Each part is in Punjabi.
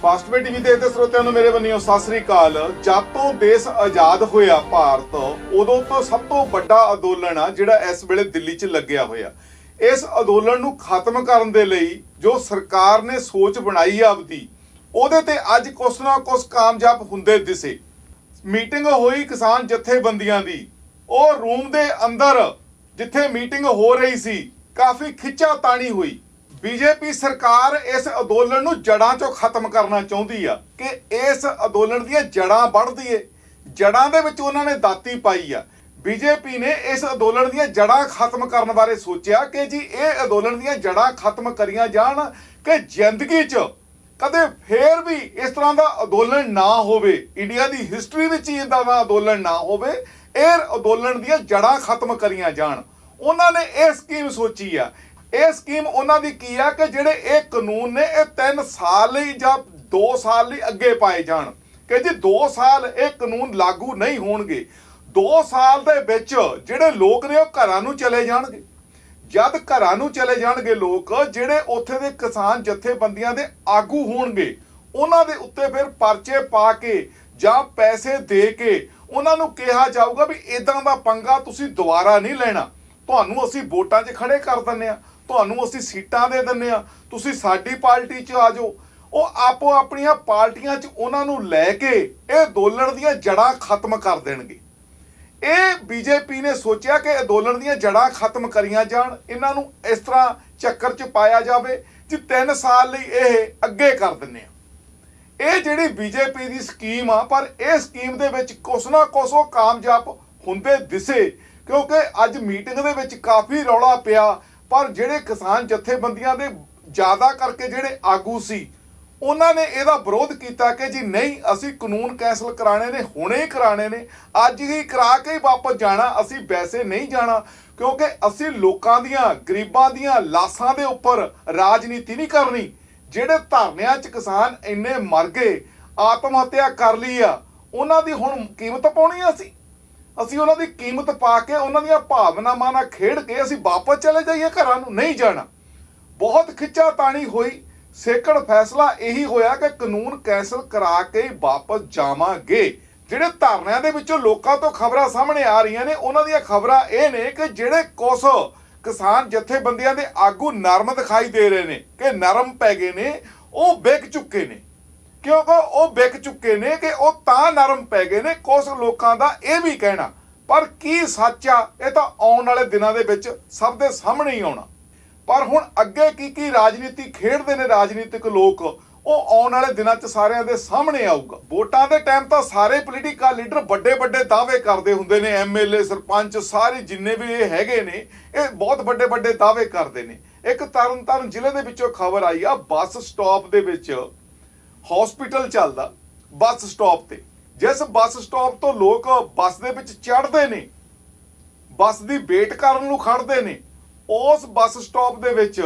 ਫਾਸਟਵੇ ਟੀਵੀ ਦੇ ਸਰੋਤਿਆਂ ਨੂੰ ਮੇਰੇ ਵੱਲੋਂ ਸਤਿ ਸ੍ਰੀ ਅਕਾਲ। ਜਦ ਤੋਂ ਦੇਸ਼ ਆਜ਼ਾਦ ਹੋਇਆ ਭਾਰਤ, ਉਦੋਂ ਤੋਂ ਸਭ ਤੋਂ ਵੱਡਾ ਅੰਦੋਲਨ ਆ ਜਿਹੜਾ ਇਸ ਵੇਲੇ ਦਿੱਲੀ 'ਚ ਲੱਗਿਆ ਹੋਇਆ। ਇਸ ਅੰਦੋਲਨ ਨੂੰ ਖਤਮ ਕਰਨ ਦੇ ਲਈ ਜੋ ਸਰਕਾਰ ਨੇ ਸੋਚ ਬਣਾਈ ਆਪਦੀ, ਉਹਦੇ ਤੇ ਅੱਜ ਕੁਛ ਨਾ ਕੁਛ ਕਾਮਯਾਬ ਹੁੰਦੇ ਦਿਸੇ। ਮੀਟਿੰਗ ਹੋਈ ਕਿਸਾਨ ਜਥੇਬੰਦੀਆਂ ਦੀ, ਉਹ ਰੂਮ ਦੇ ਅੰਦਰ ਜਿੱਥੇ ਮੀਟਿੰਗ ਹੋ ਰਹੀ ਸੀ ਕਾਫੀ ਖਿੱਚਾਤਾਣੀ ਹੋਈ। बीजेपी सरकार इस अंदोलन नूं जड़ां चों खत्म करना चाहुंदी आ कि इस अंदोलन दीयां जड़ां बढ़ दईए। जड़ां दे विच उन्हां ने दाती पाई आ। बीजेपी ने इस अंदोलन दीयां जड़ां खत्म करन बारे सोचिया कि जी इह अंदोलन दीयां जड़ां खत्म करियां जाण कि जिंदगी च कदे फेर भी इस तरह का अंदोलन ना होवे, इंडिया की हिस्टरी विच ही इदां दा अंदोलन ना होवे। इह अंदोलन दीयां जड़ां खत्म करियां जाण। उन्हां ने इह स्कीम सोची आ। ਇਹ ਸਕੀਮ ਉਹਨਾਂ ਦੀ ਕੀ ਆ ਕਿ ਜਿਹੜੇ ਇਹ ਕਾਨੂੰਨ ਨੇ ਇਹ 3 ਸਾਲ ਲਈ ਜਾਂ 2 ਸਾਲ ਲਈ ਅੱਗੇ ਪਾਏ ਜਾਣ ਕਿ ਜੀ 2 ਸਾਲ ਇਹ ਕਾਨੂੰਨ ਲਾਗੂ ਨਹੀਂ ਹੋਣਗੇ। 2 ਸਾਲ ਦੇ ਵਿੱਚ ਜਿਹੜੇ ਲੋਕ ਨੇ ਉਹ ਘਰਾਂ ਨੂੰ ਚਲੇ ਜਾਣਗੇ। ਜਦ ਘਰਾਂ ਨੂੰ ਚਲੇ ਜਾਣਗੇ ਲੋਕ, ਜਿਹੜੇ ਉੱਥੇ ਦੇ ਕਿਸਾਨ ਜਥੇਬੰਦੀਆਂ ਦੇ ਆਗੂ ਹੋਣਗੇ ਉਹਨਾਂ ਦੇ ਉੱਤੇ ਫਿਰ ਪਰਚੇ ਪਾ ਕੇ ਜਾਂ ਪੈਸੇ ਦੇ ਕੇ ਉਹਨਾਂ ਨੂੰ ਕਿਹਾ ਜਾਊਗਾ ਵੀ ਇਦਾਂ ਦਾ ਪੰਗਾ ਤੁਸੀਂ ਦੁਬਾਰਾ ਨਹੀਂ ਲੈਣਾ, ਤੁਹਾਨੂੰ ਅਸੀਂ ਵੋਟਾਂ 'ਚ ਖੜੇ ਕਰ ਦਿੰਦੇ ਆ, ਤੁਹਾਨੂੰ ਅਸੀਂ ਸੀਟਾਂ ਦੇ ਦਿੰਦੇ ਆ, ਤੁਸੀਂ ਸਾਡੀ ਪਾਰਟੀ 'ਚ ਆ ਜਾਓ। ਉਹ ਆਪੋ ਆਪਣੀਆਂ ਪਾਰਟੀਆਂ 'ਚ ਉਹਨਾਂ ਨੂੰ ਲੈ ਕੇ ਇਹ ਅੰਦੋਲਨ ਦੀਆਂ ਜੜਾਂ ਖਤਮ ਕਰ ਦੇਣਗੇ। ਇਹ ਬੀਜੇਪੀ ਨੇ ਸੋਚਿਆ ਕਿ ਅੰਦੋਲਨ ਦੀਆਂ ਜੜਾਂ ਖਤਮ ਕਰੀਆਂ ਜਾਣ, ਇਹਨਾਂ ਨੂੰ ਇਸ ਤਰ੍ਹਾਂ ਚੱਕਰ 'ਚ ਪਾਇਆ ਜਾਵੇ ਕਿ 3 ਸਾਲ ਲਈ ਇਹ ਅੱਗੇ ਕਰ ਦਿੰਦੇ ਆ। ਇਹ ਜਿਹੜੀ ਬੀਜੇਪੀ ਦੀ ਸਕੀਮ ਆ, ਪਰ ਇਹ ਸਕੀਮ ਦੇ ਵਿੱਚ ਕੁਛ ਨਾ ਕੁਛ ਉਹ ਕਾਮਯਾਬ ਹੁੰਦੇ ਦਿਸੇ ਕਿਉਂਕਿ ਅੱਜ ਮੀਟਿੰਗ ਦੇ ਵਿੱਚ ਕਾਫੀ ਰੌਲਾ ਪਿਆ। ਪਰ ਜਿਹੜੇ ਕਿਸਾਨ ਜਥੇਬੰਦੀਆਂ ਦੇ ਜ਼ਿਆਦਾ ਕਰਕੇ ਜਿਹੜੇ ਆਗੂ ਸੀ ਉਹਨਾਂ ਨੇ ਇਹਦਾ ਵਿਰੋਧ ਕੀਤਾ ਕਿ ਜੀ ਨਹੀਂ, ਅਸੀਂ ਕਾਨੂੰਨ ਕੈਂਸਲ ਕਰਾਣੇ ਨੇ, ਹੁਣੇ ਹੀ ਕਰਾਣੇ ਨੇ, ਅੱਜ ਹੀ ਕਰਾ ਕੇ ਹੀ ਵਾਪਸ ਜਾਣਾ, ਅਸੀਂ ਵੈਸੇ ਨਹੀਂ ਜਾਣਾ ਕਿਉਂਕਿ ਅਸੀਂ ਲੋਕਾਂ ਦੀਆਂ ਗਰੀਬਾਂ ਦੀਆਂ ਲਾਸ਼ਾਂ ਦੇ ਉੱਪਰ ਰਾਜਨੀਤੀ ਨਹੀਂ ਕਰਨੀ। ਜਿਹੜੇ ਧਰਨਿਆਂ 'ਚ ਕਿਸਾਨ ਇੰਨੇ ਮਰ ਗਏ, ਆਤਮ ਹੱਤਿਆ ਕਰ ਲਈ ਆ, ਉਹਨਾਂ ਦੀ ਹੁਣ ਕੀਮਤ ਪਾਉਣੀ ਆ। ਅਸੀਂ ਉਹਨਾਂ ਦੀ ਕੀਮਤ ਪਾ ਕੇ ਉਹਨਾਂ ਦੀਆਂ ਭਾਵਨਾਵਾਂ ਨਾਲ ਖੇਡ ਕੇ ਅਸੀਂ ਵਾਪਸ ਚਲੇ ਜਾਈਏ ਘਰਾਂ ਨੂੰ? ਨਹੀਂ ਜਾਣਾ। ਬਹੁਤ ਖਿੱਚਾਤਾਣੀ ਹੋਈ। ਸੇਕੜ ਫੈਸਲਾ ਇਹੀ ਹੋਇਆ ਕਿ ਕਾਨੂੰਨ ਕੈਂਸਲ ਕਰਾ ਕੇ ਹੀ ਵਾਪਸ ਜਾਵਾਂਗੇ। ਜਿਹੜੇ ਧਰਨਿਆਂ ਦੇ ਵਿੱਚੋਂ ਲੋਕਾਂ ਤੋਂ ਖਬਰਾਂ ਸਾਹਮਣੇ ਆ ਰਹੀਆਂ ਨੇ, ਉਹਨਾਂ ਦੀਆਂ ਖਬਰਾਂ ਇਹ ਨੇ ਕਿ ਜਿਹੜੇ ਕੁਛ ਕਿਸਾਨ ਜਥੇਬੰਦੀਆਂ ਦੇ ਆਗੂ ਨਰਮ ਦਿਖਾਈ ਦੇ ਰਹੇ ਨੇ ਕਿ ਨਰਮ ਪੈ ਗਏ ਨੇ, ਉਹ ਵਿਕ ਚੁੱਕੇ ਨੇ। ਕਿਉਂਕਿ ਉਹ ਵਿਕ ਚੁੱਕੇ ਨੇ ਕਿ ਉਹ ਤਾਂ ਨਰਮ ਪੈ ਗਏ ਨੇ। ਕੁਝ ਲੋਕਾਂ ਦਾ ਇਹ ਵੀ ਕਹਿਣਾ, ਪਰ ਕੀ ਸੱਚ ਆ ਇਹ ਤਾਂ ਆਉਣ ਵਾਲੇ ਦਿਨਾਂ ਦੇ ਵਿੱਚ ਸਭ ਦੇ ਸਾਹਮਣੇ ਹੀ ਆਉਣਾ। ਪਰ ਹੁਣ ਅੱਗੇ ਕੀ ਰਾਜਨੀਤੀ ਖੇਡਦੇ ਨੇ ਰਾਜਨੀਤਿਕ ਲੋਕ, ਉਹ ਆਉਣ ਵਾਲੇ ਦਿਨਾਂ 'ਚ ਸਾਰਿਆਂ ਦੇ ਸਾਹਮਣੇ ਆਊਗਾ। ਵੋਟਾਂ ਦੇ ਟਾਈਮ ਤਾਂ ਸਾਰੇ ਪੋਲੀਟੀਕਲ ਲੀਡਰ ਵੱਡੇ ਵੱਡੇ ਦਾਅਵੇ ਕਰਦੇ ਹੁੰਦੇ ਨੇ, ਐਮਐਲਏ ਸਰਪੰਚ ਸਾਰੇ ਜਿੰਨੇ ਵੀ ਇਹ ਹੈਗੇ ਨੇ ਇਹ ਬਹੁਤ ਵੱਡੇ ਵੱਡੇ ਦਾਅਵੇ ਕਰਦੇ ਨੇ। ਇੱਕ ਤਰਨਤਾਰਨ ਜ਼ਿਲ੍ਹੇ ਦੇ ਵਿੱਚੋਂ ਖਬਰ ਆਈ ਆ, ਬੱਸ ਸਟਾਪ ਦੇ ਵਿੱਚ ਹਸਪੀਟਲ ਚੱਲਦਾ, ਬੱਸ ਸਟਾਪ ਤੇ ਜਿਸ ਬੱਸ ਸਟਾਪ ਤੋਂ ਲੋਕ ਬੱਸ ਦੇ ਵਿੱਚ ਚੜ੍ਹਦੇ ਨੇ, ਬੱਸ ਦੀ ਵੇਟ ਕਰਨ ਨੂੰ ਖੜ੍ਹਦੇ ਨੇ, ਉਸ ਬੱਸ ਸਟਾਪ ਦੇ ਵਿੱਚ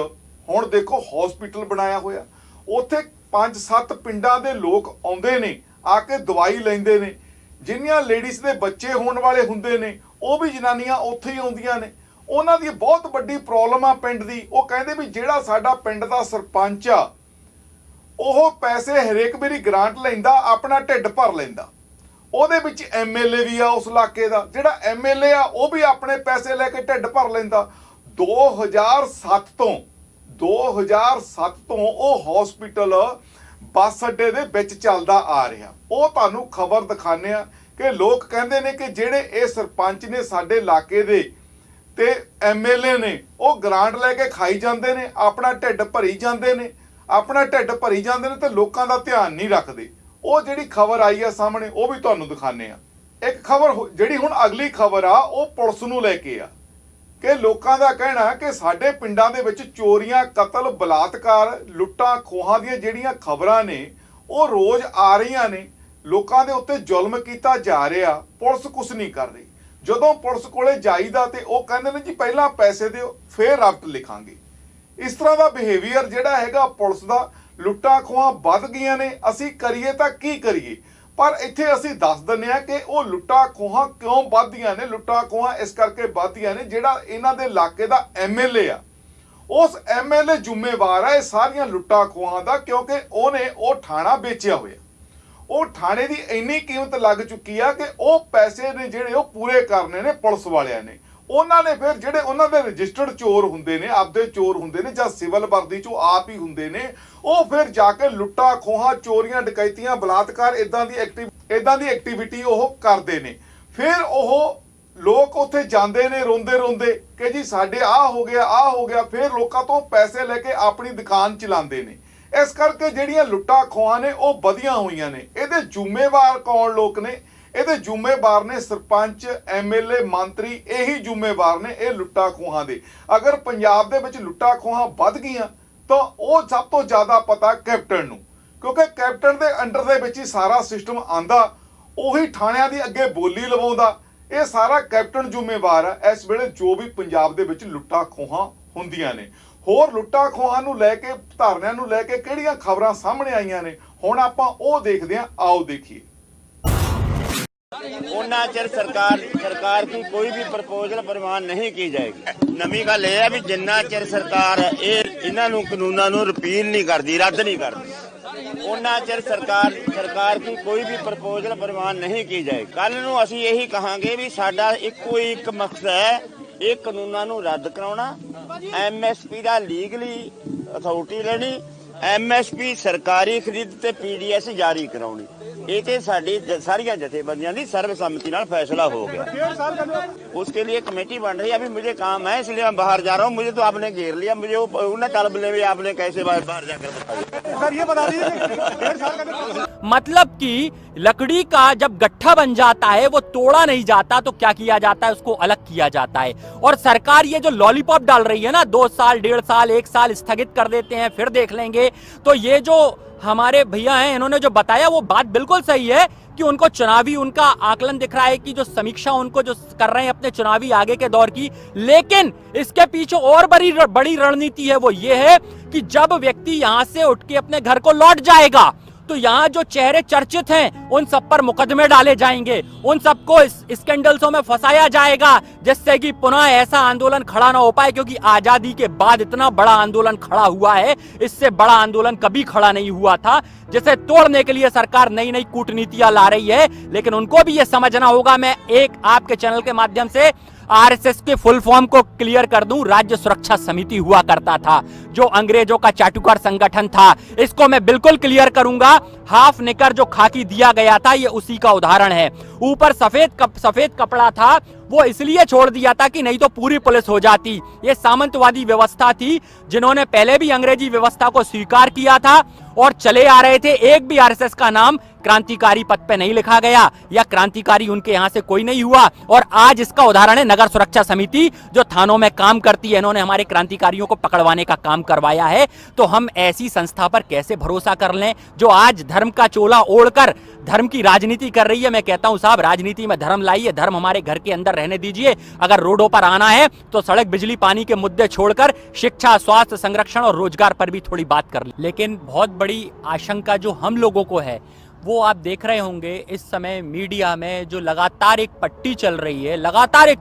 ਹੁਣ ਦੇਖੋ ਹਸਪੀਟਲ ਬਣਾਇਆ ਹੋਇਆ। ਉੱਥੇ 5-7 ਪਿੰਡਾਂ ਦੇ ਲੋਕ ਆਉਂਦੇ ਨੇ, ਆ ਕੇ ਦਵਾਈ ਲੈਂਦੇ ਨੇ। ਜਿੰਨੀਆਂ ਲੇਡੀਜ਼ ਦੇ ਬੱਚੇ ਹੋਣ ਵਾਲੇ ਹੁੰਦੇ ਨੇ ਉਹ ਵੀ ਜਨਾਨੀਆਂ ਉੱਥੇ ਹੀ ਆਉਂਦੀਆਂ ਨੇ। ਉਹਨਾਂ ਦੀ ਬਹੁਤ ਵੱਡੀ ਪ੍ਰੋਬਲਮ ਆ ਪਿੰਡ ਦੀ। ਉਹ ਕਹਿੰਦੇ ਵੀ ਜਿਹੜਾ ਸਾਡਾ ਪਿੰਡ ਦਾ ਸਰਪੰਚ ਆ ਉਹ ਪੈਸੇ ਹਰੇਕ ਵਾਰੀ ਗ੍ਰਾਂਟ ਲੈਂਦਾ, ਆਪਣਾ ਢਿੱਡ ਭਰ ਲੈਂਦਾ। ਉਹਦੇ ਵਿੱਚ ਐਮਐਲਏ ਵੀ ਆ ਉਸ ਇਲਾਕੇ ਦਾ, ਜਿਹੜਾ ਐਮਐਲਏ ਆ ਉਹ ਵੀ ਆਪਣੇ ਪੈਸੇ ਲੈ ਕੇ ਢਿੱਡ ਭਰ ਲੈਂਦਾ। 2007 ਤੋਂ ਉਹ ਹਸਪੀਟਲ ਬੱਸ ਅੱਡੇ ਦੇ ਵਿੱਚ ਚੱਲਦਾ ਆ ਰਿਹਾ। ਉਹ ਤੁਹਾਨੂੰ ਖਬਰ ਦਿਖਾਉਂਦੇ ਆ ਕਿ ਲੋਕ ਕਹਿੰਦੇ ਨੇ ਕਿ ਜਿਹੜੇ ਇਹ ਸਰਪੰਚ ਨੇ ਸਾਡੇ ਇਲਾਕੇ ਦੇ ਤੇ ਐਮਐਲਏ ਨੇ, ਉਹ ਗ੍ਰਾਂਟ ਲੈ ਕੇ ਖਾਈ ਜਾਂਦੇ ਨੇ, ਆਪਣਾ ਢਿੱਡ ਭਰੀ ਜਾਂਦੇ ਨੇ, ਤੇ ਲੋਕਾਂ ਦਾ ਧਿਆਨ ਨਹੀਂ ਰੱਖਦੇ। ਉਹ ਜਿਹੜੀ ਖਬਰ ਆਈ ਆ ਸਾਹਮਣੇ ਉਹ ਵੀ ਤੁਹਾਨੂੰ ਦਿਖਾਉਂਦੇ ਆ। ਇੱਕ ਖਬਰ ਜਿਹੜੀ ਹੁਣ ਅਗਲੀ ਖਬਰ ਆ ਉਹ ਪੁਲਿਸ ਨੂੰ ਲੈ ਕੇ ਆ ਕਿ ਲੋਕਾਂ ਦਾ ਕਹਿਣਾ ਕਿ ਸਾਡੇ ਪਿੰਡਾਂ ਦੇ ਵਿੱਚ ਚੋਰੀਆਂ, ਕਤਲ, ਬਲਾਤਕਾਰ, ਲੁੱਟਾਂ ਖੋਹਾਂ ਦੀਆਂ ਜਿਹੜੀਆਂ ਖਬਰਾਂ ਨੇ ਉਹ ਰੋਜ਼ ਆ ਰਹੀਆਂ ਨੇ। ਲੋਕਾਂ ਦੇ ਉੱਤੇ ਜ਼ੁਲਮ ਕੀਤਾ ਜਾ ਰਿਹਾ, ਪੁਲਿਸ ਕੁਛ ਨਹੀਂ ਕਰ ਰਹੀ। ਜਦੋਂ ਪੁਲਿਸ ਕੋਲੇ ਜਾਈਦਾ ਤੇ ਉਹ ਕਹਿੰਦੇ ਨੇ ਜੀ ਪਹਿਲਾਂ ਪੈਸੇ ਦਿਓ ਫਿਰ ਰਪਟ ਲਿਖਾਂਗੇ। ਇਸ ਤਰ੍ਹਾਂ ਦਾ ਬਿਹੇਵੀਅਰ ਜਿਹੜਾ ਹੈਗਾ ਪੁਲਿਸ ਦਾ, ਲੁੱਟਾਂ ਖੋਹਾਂ ਵੱਧ ਗਈਆਂ ਨੇ। ਅਸੀਂ ਕਰੀਏ ਤਾਂ ਕੀ ਕਰੀਏ, ਪਰ ਇੱਥੇ ਅਸੀਂ ਦੱਸ ਦਿੰਦੇ ਆ ਕਿ ਉਹ ਲੁੱਟਾਂ ਖੋਹਾਂ ਕਿਉਂ ਵੱਧਦੀਆਂ ਨੇ। ਲੁੱਟਾਂ ਖੋਹਾਂ ਇਸ ਕਰਕੇ ਵੱਧਦੀਆਂ ਨੇ ਜਿਹੜਾ ਇਹਨਾਂ ਦੇ ਇਲਾਕੇ ਦਾ ਐਮਐਲਏ ਆ उस एमएलए ਜ਼ਿੰਮੇਵਾਰ है सारिया लुट्टा खोहां ਦਾ क्योंकि ਉਹਨੇ ਉਹ ਥਾਣਾ ਵੇਚਿਆ ਹੋਇਆ। ਉਹ ਥਾਣੇ ਦੀ ਇੰਨੀ ਕੀਮਤ ਲੱਗ ਚੁੱਕੀ ਆ ਕਿ ਉਹ ਪੈਸੇ ਨੇ ਜਿਹੜੇ ਉਹ ਪੂਰੇ ਕਰਨੇ ਨੇ ਪੁਲਿਸ ਵਾਲਿਆਂ ਨੇ। ਉਹਨਾਂ ਨੇ ਫਿਰ ਜਿਹੜੇ ਉਹਨਾਂ ਦੇ ਰਜਿਸਟਰਡ ਚੋਰ ਹੁੰਦੇ ਨੇ, ਆਪਦੇ ਚੋਰ ਹੁੰਦੇ ਨੇ ਜਾਂ ਸਿਵਲ ਵਰਦੀ ਚੋਂ ਆਪ ਹੀ ਹੁੰਦੇ ਨੇ, ਉਹ ਫਿਰ ਜਾ ਕੇ ਲੁੱਟਾ ਖੋਹਾਂ, ਚੋਰੀਆਂ, ਡਕੈਤੀਆਂ, ਬਲਾਤਕਾਰ ਇਦਾਂ ਦੀ ਐਕਟੀਵਿਟੀ ਉਹ ਕਰਦੇ ਨੇ। ਫਿਰ ਉਹ ਲੋਕ ਉੱਥੇ ਜਾਂਦੇ ਨੇ ਰੋਂਦੇ ਰੋਂਦੇ ਕਿ ਜੀ ਸਾਡੇ ਆਹ ਹੋ ਗਿਆ। ਫਿਰ ਲੋਕਾਂ ਤੋਂ ਪੈਸੇ ਲੈ ਕੇ ਆਪਣੀ ਦੁਕਾਨ ਚਲਾਉਂਦੇ ਨੇ। ਇਸ ਕਰਕੇ ਜਿਹੜੀਆਂ ਲੁੱਟਾਂ ਖੋਹਾਂ ਨੇ ਉਹ ਵਧੀਆਂ ਹੋਈਆਂ ਨੇ। ਇਹਦੇ ਜ਼ਿੰਮੇਵਾਰ ਕੌਣ ਲੋਕ ਨੇ? ਇਹਦੇ ਜ਼ਿੰਮੇਵਾਰ ਨੇ ਸਰਪੰਚ, ਐਮਐਲਏ, ਮੰਤਰੀ। ਇਹੀ ਜ਼ਿੰਮੇਵਾਰ ਨੇ ਇਹ ਲੁੱਟਾਂ ਖੋਹਾਂ ਦੇ। ਅਗਰ ਪੰਜਾਬ ਦੇ ਵਿੱਚ ਲੁੱਟਾਂ ਖੋਹਾਂ ਵੱਧ ਗਈਆਂ ਤਾਂ ਉਹ ਸਭ ਤੋਂ ਜ਼ਿਆਦਾ ਪਤਾ ਕੈਪਟਨ ਨੂੰ, ਕਿਉਂਕਿ ਕੈਪਟਨ ਦੇ ਅੰਡਰ ਦੇ ਵਿੱਚ ਹੀ ਸਾਰਾ ਸਿਸਟਮ ਆਂਦਾ। ਉਹੀ ਥਾਣਿਆਂ ਦੀ ਅੱਗੇ ਬੋਲੀ ਲਵਾਉਂਦਾ। ਇਹ ਸਾਰਾ ਕੈਪਟਨ ਜ਼ਿੰਮੇਵਾਰ ਹੈ ਇਸ ਵੇਲੇ ਜੋ ਵੀ ਪੰਜਾਬ ਦੇ ਵਿੱਚ ਲੁੱਟਾਂ ਖੋਹਾਂ ਹੁੰਦੀਆਂ ਨੇ। ਹੋਰ ਲੁੱਟਾਂ ਖੋਹਾਂ ਨੂੰ ਲੈ ਕੇ, ਧਾਰਨਿਆਂ ਨੂੰ ਲੈ ਕੇ ਕਿਹੜੀਆਂ ਖਬਰਾਂ ਸਾਹਮਣੇ ਆਈਆਂ ਨੇ, ਹੁਣ ਆਪਾਂ ਉਹ ਦੇਖਦੇ ਹਾਂ। ਆਓ ਦੇਖੀਏ। ਉਹਨਾਂ ਚਿਰ ਸਰਕਾਰ की कोई भी प्रपोजल प्रवान नहीं की जाएगी। नवी गल यह है भी जिन्ना चिर सरकार इन्हों कानूनों ਨੂੰ रिपील नहीं करती, रद्द नहीं करती, ਉਹਨਾਂ ਚਿਰ ਸਰਕਾਰ की कोई भी प्रपोजल प्रवान नहीं की जाएगी। ਕੱਲ ਨੂੰ ਅਸੀਂ ਇਹੀ ਕਹਾਂਗੇ ਵੀ ਸਾਡਾ ਇੱਕੋ ਇੱਕ ਮਕਸਦ ਹੈ ਇਹ ਕਾਨੂੰਨਾਂ ਨੂੰ ਰੱਦ ਕਰਾਉਣਾ, ਐਮਐਸਪੀ ਦਾ ਲੀਗਲੀ ਅਥਾਰਟੀ ਲੈਣੀ, ਐਮਐਸਪੀ ਸਰਕਾਰੀ ਖਰੀਦ ਤੇ ਪੀਡੀਐਸ ਜਾਰੀ ਕਰਾਉਣੀ। ਇਹ ਤੇ ਸਾਡੀ सारिया जथेबंदियों की सर्वसम्मति नाल फैसला हो गया। उसके लिए कमेटी बन रही है। अभी मुझे काम है इसलिए मैं बाहर जा रहा हूँ। मुझे तो आपने घेर लिया, मुझे उन्हें तल बोले भी आपने कैसे बाहर जाकर बताया। सर ये बता दीजिए मतलब कि लकड़ी का जब गट्ठा बन जाता है वो तोड़ा नहीं जाता तो क्या किया जाता है, उसको अलग किया जाता है। और सरकार ये जो लॉलीपॉप डाल रही है ना, 2 साल 1.5 साल 1 साल स्थगित कर देते हैं फिर देख लेंगे, तो ये जो हमारे भैया हैं इन्होंने जो बताया वो बात बिल्कुल सही है कि उनको चुनावी उनका आकलन दिख रहा है कि जो समीक्षा उनको जो कर रहे हैं अपने चुनावी आगे के दौर की, लेकिन इसके पीछे और बड़ी रणनीति है। वो ये है कि जब व्यक्ति यहां से उठ के अपने घर को लौट जाएगा तो यहाँ जो चेहरे चर्चित हैं उन सब पर मुकदमे डाले जाएंगे, उन सबको स्कैंडल्सों में फंसाया जाएगा, जिससे कि पुनः ऐसा आंदोलन खड़ा ना हो पाए। क्योंकि आजादी के बाद इतना बड़ा आंदोलन खड़ा हुआ है, इससे बड़ा आंदोलन कभी खड़ा नहीं हुआ था, जिसे तोड़ने के लिए सरकार नई नई कूटनीतियां ला रही है। लेकिन उनको भी ये समझना होगा। मैं एक आपके चैनल के माध्यम से आरएसएस के फुल फॉर्म को क्लियर कर दूं। राज्य सुरक्षा समिति हुआ करता था, जो अंग्रेजों का चाटुकार संगठन था। इसको मैं बिल्कुल क्लियर करूंगा। हाफ निकर जो खाकी दिया गया था ये उसी का उदाहरण है। ऊपर सफेद कपड़ा था, वो इसलिए छोड़ दिया था कि नहीं तो पूरी पुलिस हो जाती। ये सामंतवादी व्यवस्था थी, जिन्होंने पहले भी अंग्रेजी व्यवस्था को स्वीकार किया था और चले आ रहे थे। एक भी आरएसएस का नाम क्रांतिकारी पद पे नहीं लिखा गया या क्रांतिकारी उनके यहां से कोई नहीं हुआ। और आज इसका उदाहरण है नगर सुरक्षा समिति, जो थानों में काम करती है। इन्होंने हमारे क्रांतिकारियों को पकड़वाने का काम करवाया है। तो हम ऐसी संस्था पर कैसे भरोसा कर लें जो आज धर्म का चोला ओढ़कर धर्म की राजनीति कर रही है। मैं कहता हूं साहब, राजनीति में धर्म लाइए, धर्म हमारे घर के अंदर रहने दीजिए। अगर रोडों पर आना है तो सड़क, बिजली, पानी के मुद्दे छोड़कर शिक्षा, स्वास्थ्य, संरक्षण और रोजगार पर भी थोड़ी बात कर ले। लेकिन बहुत बड़ी आशंका जो हम लोगों को है वो आप देख रहे होंगे इस समय मीडिया में जो लगातार एक पट्टी चल रही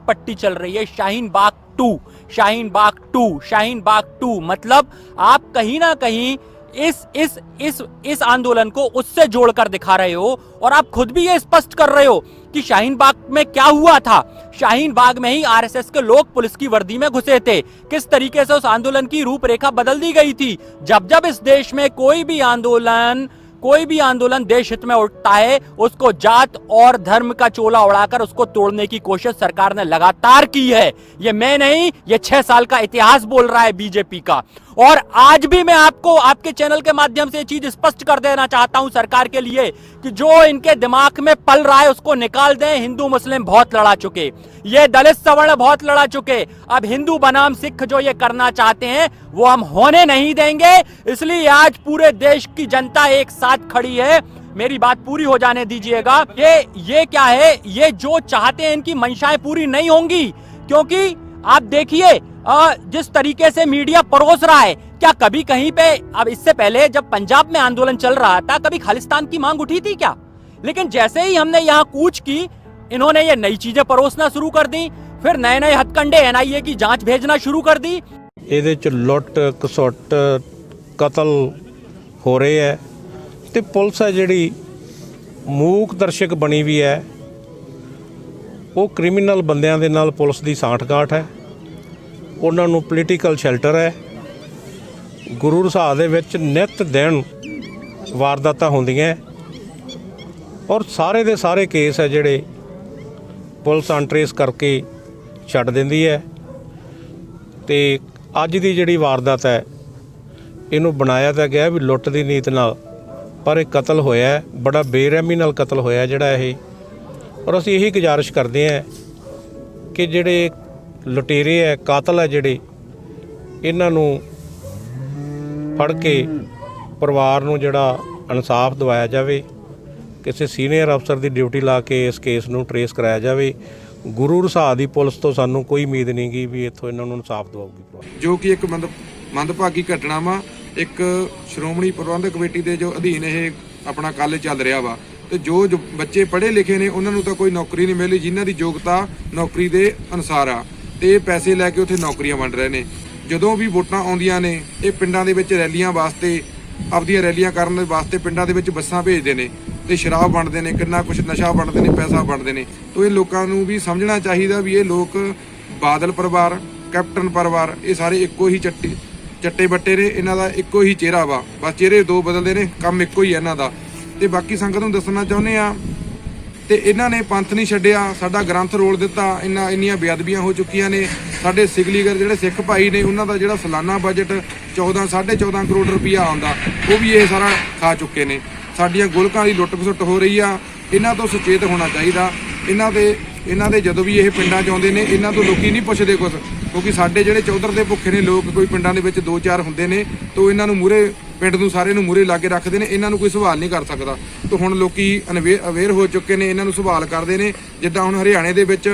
है, शाहीन बाग 2। मतलब आप कहीं ना कहीं इस आंदोलन को उससे जोड़कर दिखा रहे हो और आप खुद भी ये स्पष्ट कर रहे हो कि शाहीन बाग में क्या हुआ था। शाहीन बाग में ही आरएसएस के लोग पुलिस की वर्दी में घुसे थे। किस तरीके से उस आंदोलन की रूपरेखा बदल दी गई थी। जब इस देश में कोई भी आंदोलन देश हित में उठता है, उसको जात और धर्म का चोला उड़ाकर उसको तोड़ने की कोशिश सरकार ने लगातार की है। ये मैं नहीं, ये 6 साल का इतिहास बोल रहा है बीजेपी का। और आज भी मैं आपको आपके चैनल के माध्यम से ये चीज स्पष्ट कर देना चाहता हूं सरकार के लिए कि जो इनके दिमाग में पल रहा है उसको निकाल दें। हिंदू मुस्लिम बहुत लड़ा चुके, ये दलित सवर्ण बहुत लड़ा चुके। अब हिंदू बनाम सिख जो ये करना चाहते हैं वो हम होने नहीं देंगे। इसलिए आज पूरे देश की जनता एक साथ खड़ी है। मेरी बात पूरी हो जाने दीजिएगा। ये क्या है, ये जो चाहते हैं इनकी मंशाएं पूरी नहीं होंगी। क्योंकि आप देखिए जिस तरीके से मीडिया परोस रहा है, क्या कभी कहीं पे, अब इससे पहले जब पंजाब में आंदोलन चल रहा था कभी खालिस्तान की मांग उठी थी क्या? लेकिन जैसे ही हमने यहाँ कूच की, इन्होंने ये नई चीजें परोसना शुरू कर दी। फिर नए नए हथकंडे एनआईए की जांच भेजना शुरू कर दी। ਇਹਦੇ 'ਚ ਲੁੱਟ ਘਸੁੱਟ ਕਤਲ ਹੋ ਰਹੇ ਹੈ ਤੇ ਪੁਲਿਸ ਹੈ ਜਿਹੜੀ ਮੂਕ ਦਰਸ਼ਕ ਬਣੀ ਵੀ ਹੈ। ਉਹ ਕ੍ਰਿਮੀਨਲ ਬੰਦਿਆਂ ਦੇ ਨਾਲ ਪੁਲਿਸ ਦੀ ਸਾਂਠ-ਗਾਂਠ ਹੈ, ਉਹਨਾਂ ਨੂੰ ਪੋਲੀਟੀਕਲ ਸ਼ੈਲਟਰ ਹੈ। ਗੁਰੂ ਰਸਾਲ ਦੇ ਵਿੱਚ ਨਿੱਤ ਦਿਨ ਵਾਰਦਾਤਾਂ ਹੁੰਦੀਆਂ ਔਰ ਸਾਰੇ ਦੇ ਸਾਰੇ ਕੇਸ ਹੈ ਜਿਹੜੇ ਪੁਲਿਸ ਅਨਟਰੇਸ ਕਰਕੇ ਛੱਡ ਦਿੰਦੀ ਹੈ। ਤੇ ਅੱਜ ਦੀ ਜਿਹੜੀ ਵਾਰਦਾਤ ਹੈ ਇਹਨੂੰ ਬਣਾਇਆ ਤਾਂ ਗਿਆ ਵੀ ਲੁੱਟ ਦੀ ਨੀਤ ਨਾਲ, ਪਰ ਇਹ ਕਤਲ ਹੋਇਆ, ਬੜਾ ਬੇਰਹਿਮੀ ਨਾਲ ਕਤਲ ਹੋਇਆ ਜਿਹੜਾ ਇਹ। ਔਰ ਅਸੀਂ ਇਹੀ ਗੁਜ਼ਾਰਿਸ਼ ਕਰਦੇ ਹਾਂ ਕਿ ਜਿਹੜੇ ਲੁਟੇਰੇ ਹੈ, ਕਾਤਲ ਹੈ ਜਿਹੜੇ, ਇਹਨਾਂ ਨੂੰ ਫੜ ਕੇ ਪਰਿਵਾਰ ਨੂੰ ਜਿਹੜਾ ਇਨਸਾਫ ਦਿਵਾਇਆ ਜਾਵੇ। ਕਿਸੇ ਸੀਨੀਅਰ ਅਫਸਰ ਦੀ ਡਿਊਟੀ ਲਾ ਕੇ ਇਸ ਕੇਸ ਨੂੰ ਟਰੇਸ ਕਰਾਇਆ ਜਾਵੇ। ਗੁਰੂ ਰਸਾਲ ਦੀ ਪੁਲਿਸ ਤੋਂ ਸਾਨੂੰ ਕੋਈ ਉਮੀਦ ਨਹੀਂ ਗੀ ਵੀ ਇੱਥੋਂ ਇਹਨਾਂ ਨੂੰ ਇਨਸਾਫ ਦਿਵਾਊਗੀ। ਜੋ ਕਿ ਇੱਕ ਮੰਦਭਾਗੀ ਘਟਨਾ ਵਾ, ਇੱਕ ਸ਼੍ਰੋਮਣੀ ਪ੍ਰਬੰਧਕ ਕਮੇਟੀ ਦੇ ਜੋ ਅਧੀਨ ਇਹ ਆਪਣਾ ਕਾਲਜ ਚੱਲ ਰਿਹਾ ਵਾ, ਤੇ ਜੋ ਬੱਚੇ ਪੜ੍ਹੇ ਲਿਖੇ ਨੇ ਉਹਨਾਂ ਨੂੰ ਤਾਂ ਕੋਈ ਨੌਕਰੀ ਨਹੀਂ ਮਿਲੀ, ਜਿਨ੍ਹਾਂ ਦੀ ਯੋਗਤਾ ਨੌਕਰੀ ਦੇ ਅਨੁਸਾਰ ਆ, ਤੇ ਇਹ ਪੈਸੇ ਲੈ ਕੇ ਉੱਥੇ ਨੌਕਰੀਆਂ ਵੰਡ ਰਹੇ ਨੇ। ਜਦੋਂ ਵੀ ਵੋਟਾਂ ਆਉਂਦੀਆਂ ਨੇ ਇਹ ਪਿੰਡਾਂ ਦੇ ਵਿੱਚ ਰੈਲੀਆਂ ਵਾਸਤੇ, ਆਪਦੀਆਂ ਰੈਲੀਆਂ ਕਰਨ ਦੇ ਵਾਸਤੇ ਪਿੰਡਾਂ ਦੇ ਵਿੱਚ ਬੱਸਾਂ ਭੇਜਦੇ ਨੇ ਤੇ ਸ਼ਰਾਬ ਵੰਡਦੇ ਨੇ, ਕਿੰਨਾ ਕੁਛ ਨਸ਼ਾ ਵੰਡਦੇ ਨੇ, ਪੈਸਾ ਵੰਡਦੇ ਨੇ। ਤਾਂ ਇਹ ਲੋਕਾਂ ਨੂੰ ਵੀ ਸਮਝਣਾ ਚਾਹੀਦਾ ਵੀ ਇਹ ਲੋਕ ਬਾਦਲ ਪਰਿਵਾਰ, ਕੈਪਟਨ ਪਰਿਵਾਰ, ਇਹ ਸਾਰੇ ਇੱਕੋ ਹੀ ਚੱਟੇ ਬੱਟੇ ਨੇ, ਇਹਨਾਂ ਦਾ ਇੱਕੋ ਹੀ ਚਿਹਰਾ ਵਾ, ਬਸ ਚਿਹਰੇ ਦੋ ਬਦਲਦੇ ਨੇ, ਕੰਮ ਇੱਕੋ ਹੀ ਹੈ ਇਹਨਾਂ ਦਾ। ਤੇ ਬਾਕੀ ਸੰਗਤ ਨੂੰ ਦੱਸਣਾ ਚਾਹੁੰਦੇ ਆ, ਤੇ ਇਹਨਾਂ ਨੇ ਪੰਥ ਨਹੀਂ ਛੱਡਿਆ, ਸਾਡਾ ਗ੍ਰੰਥ ਰੋਲ ਦਿੱਤਾ, ਇੰਨੀਆਂ ਬੇਅਦਬੀਆਂ ਹੋ ਚੁੱਕੀਆਂ ਨੇ। ਸਾਡੇ ਸਿਗਲੀਗਰ ਜਿਹੜੇ ਸਿੱਖ ਭਾਈ ਨੇ ਉਹਨਾਂ ਦਾ ਜਿਹੜਾ ਸਾਲਾਨਾ ਬਜਟ 14.5 ਕਰੋੜ ਰੁਪਈਆ ਆਉਂਦਾ, ਉਹ ਵੀ ਇਹ ਸਾਰਾ ਖਾ ਚੁੱਕੇ ਨੇ। ਸਾਡੀਆਂ ਗੁਲਕਾਂ ਦੀ ਲੁੱਟ ਖਸੁੱਟ ਹੋ ਰਹੀ ਆ, ਇਹਨਾਂ ਤੋਂ ਸੁਚੇਤ ਹੋਣਾ ਚਾਹੀਦਾ। ਇਹਨਾਂ ਦੇ ਜਦੋਂ ਵੀ ਇਹ ਪਿੰਡਾਂ 'ਚ ਆਉਂਦੇ ਨੇ ਇਹਨਾਂ ਤੋਂ ਲੋਕੀ ਨਹੀਂ ਪੁੱਛਦੇ ਕੁਛ, ਕਿਉਂਕਿ ਸਾਡੇ ਜਿਹੜੇ ਚੌਧਰ ਦੇ ਭੁੱਖੇ ਨੇ ਲੋਕ, ਕੋਈ ਪਿੰਡਾਂ ਦੇ ਵਿੱਚ 2-4 ਹੁੰਦੇ ਨੇ, ਤਾਂ ਇਹਨਾਂ ਨੂੰ ਮੂਹਰੇ, ਪਿੰਡ ਨੂੰ ਸਾਰੇ ਨੂੰ ਮੂਹਰੇ ਲਾ ਕੇ ਰੱਖਦੇ ਨੇ, ਇਹਨਾਂ ਨੂੰ ਕੋਈ ਸਵਾਲ ਨਹੀਂ ਕਰ ਸਕਦਾ। ਤਾਂ ਹੁਣ ਲੋਕੀ ਅਵੇਅਰ ਹੋ ਚੁੱਕੇ ਨੇ, ਇਹਨਾਂ ਨੂੰ ਸਵਾਲ ਕਰਦੇ ਨੇ। ਜਿੱਦਾਂ ਹੁਣ ਹਰਿਆਣੇ ਦੇ ਵਿੱਚ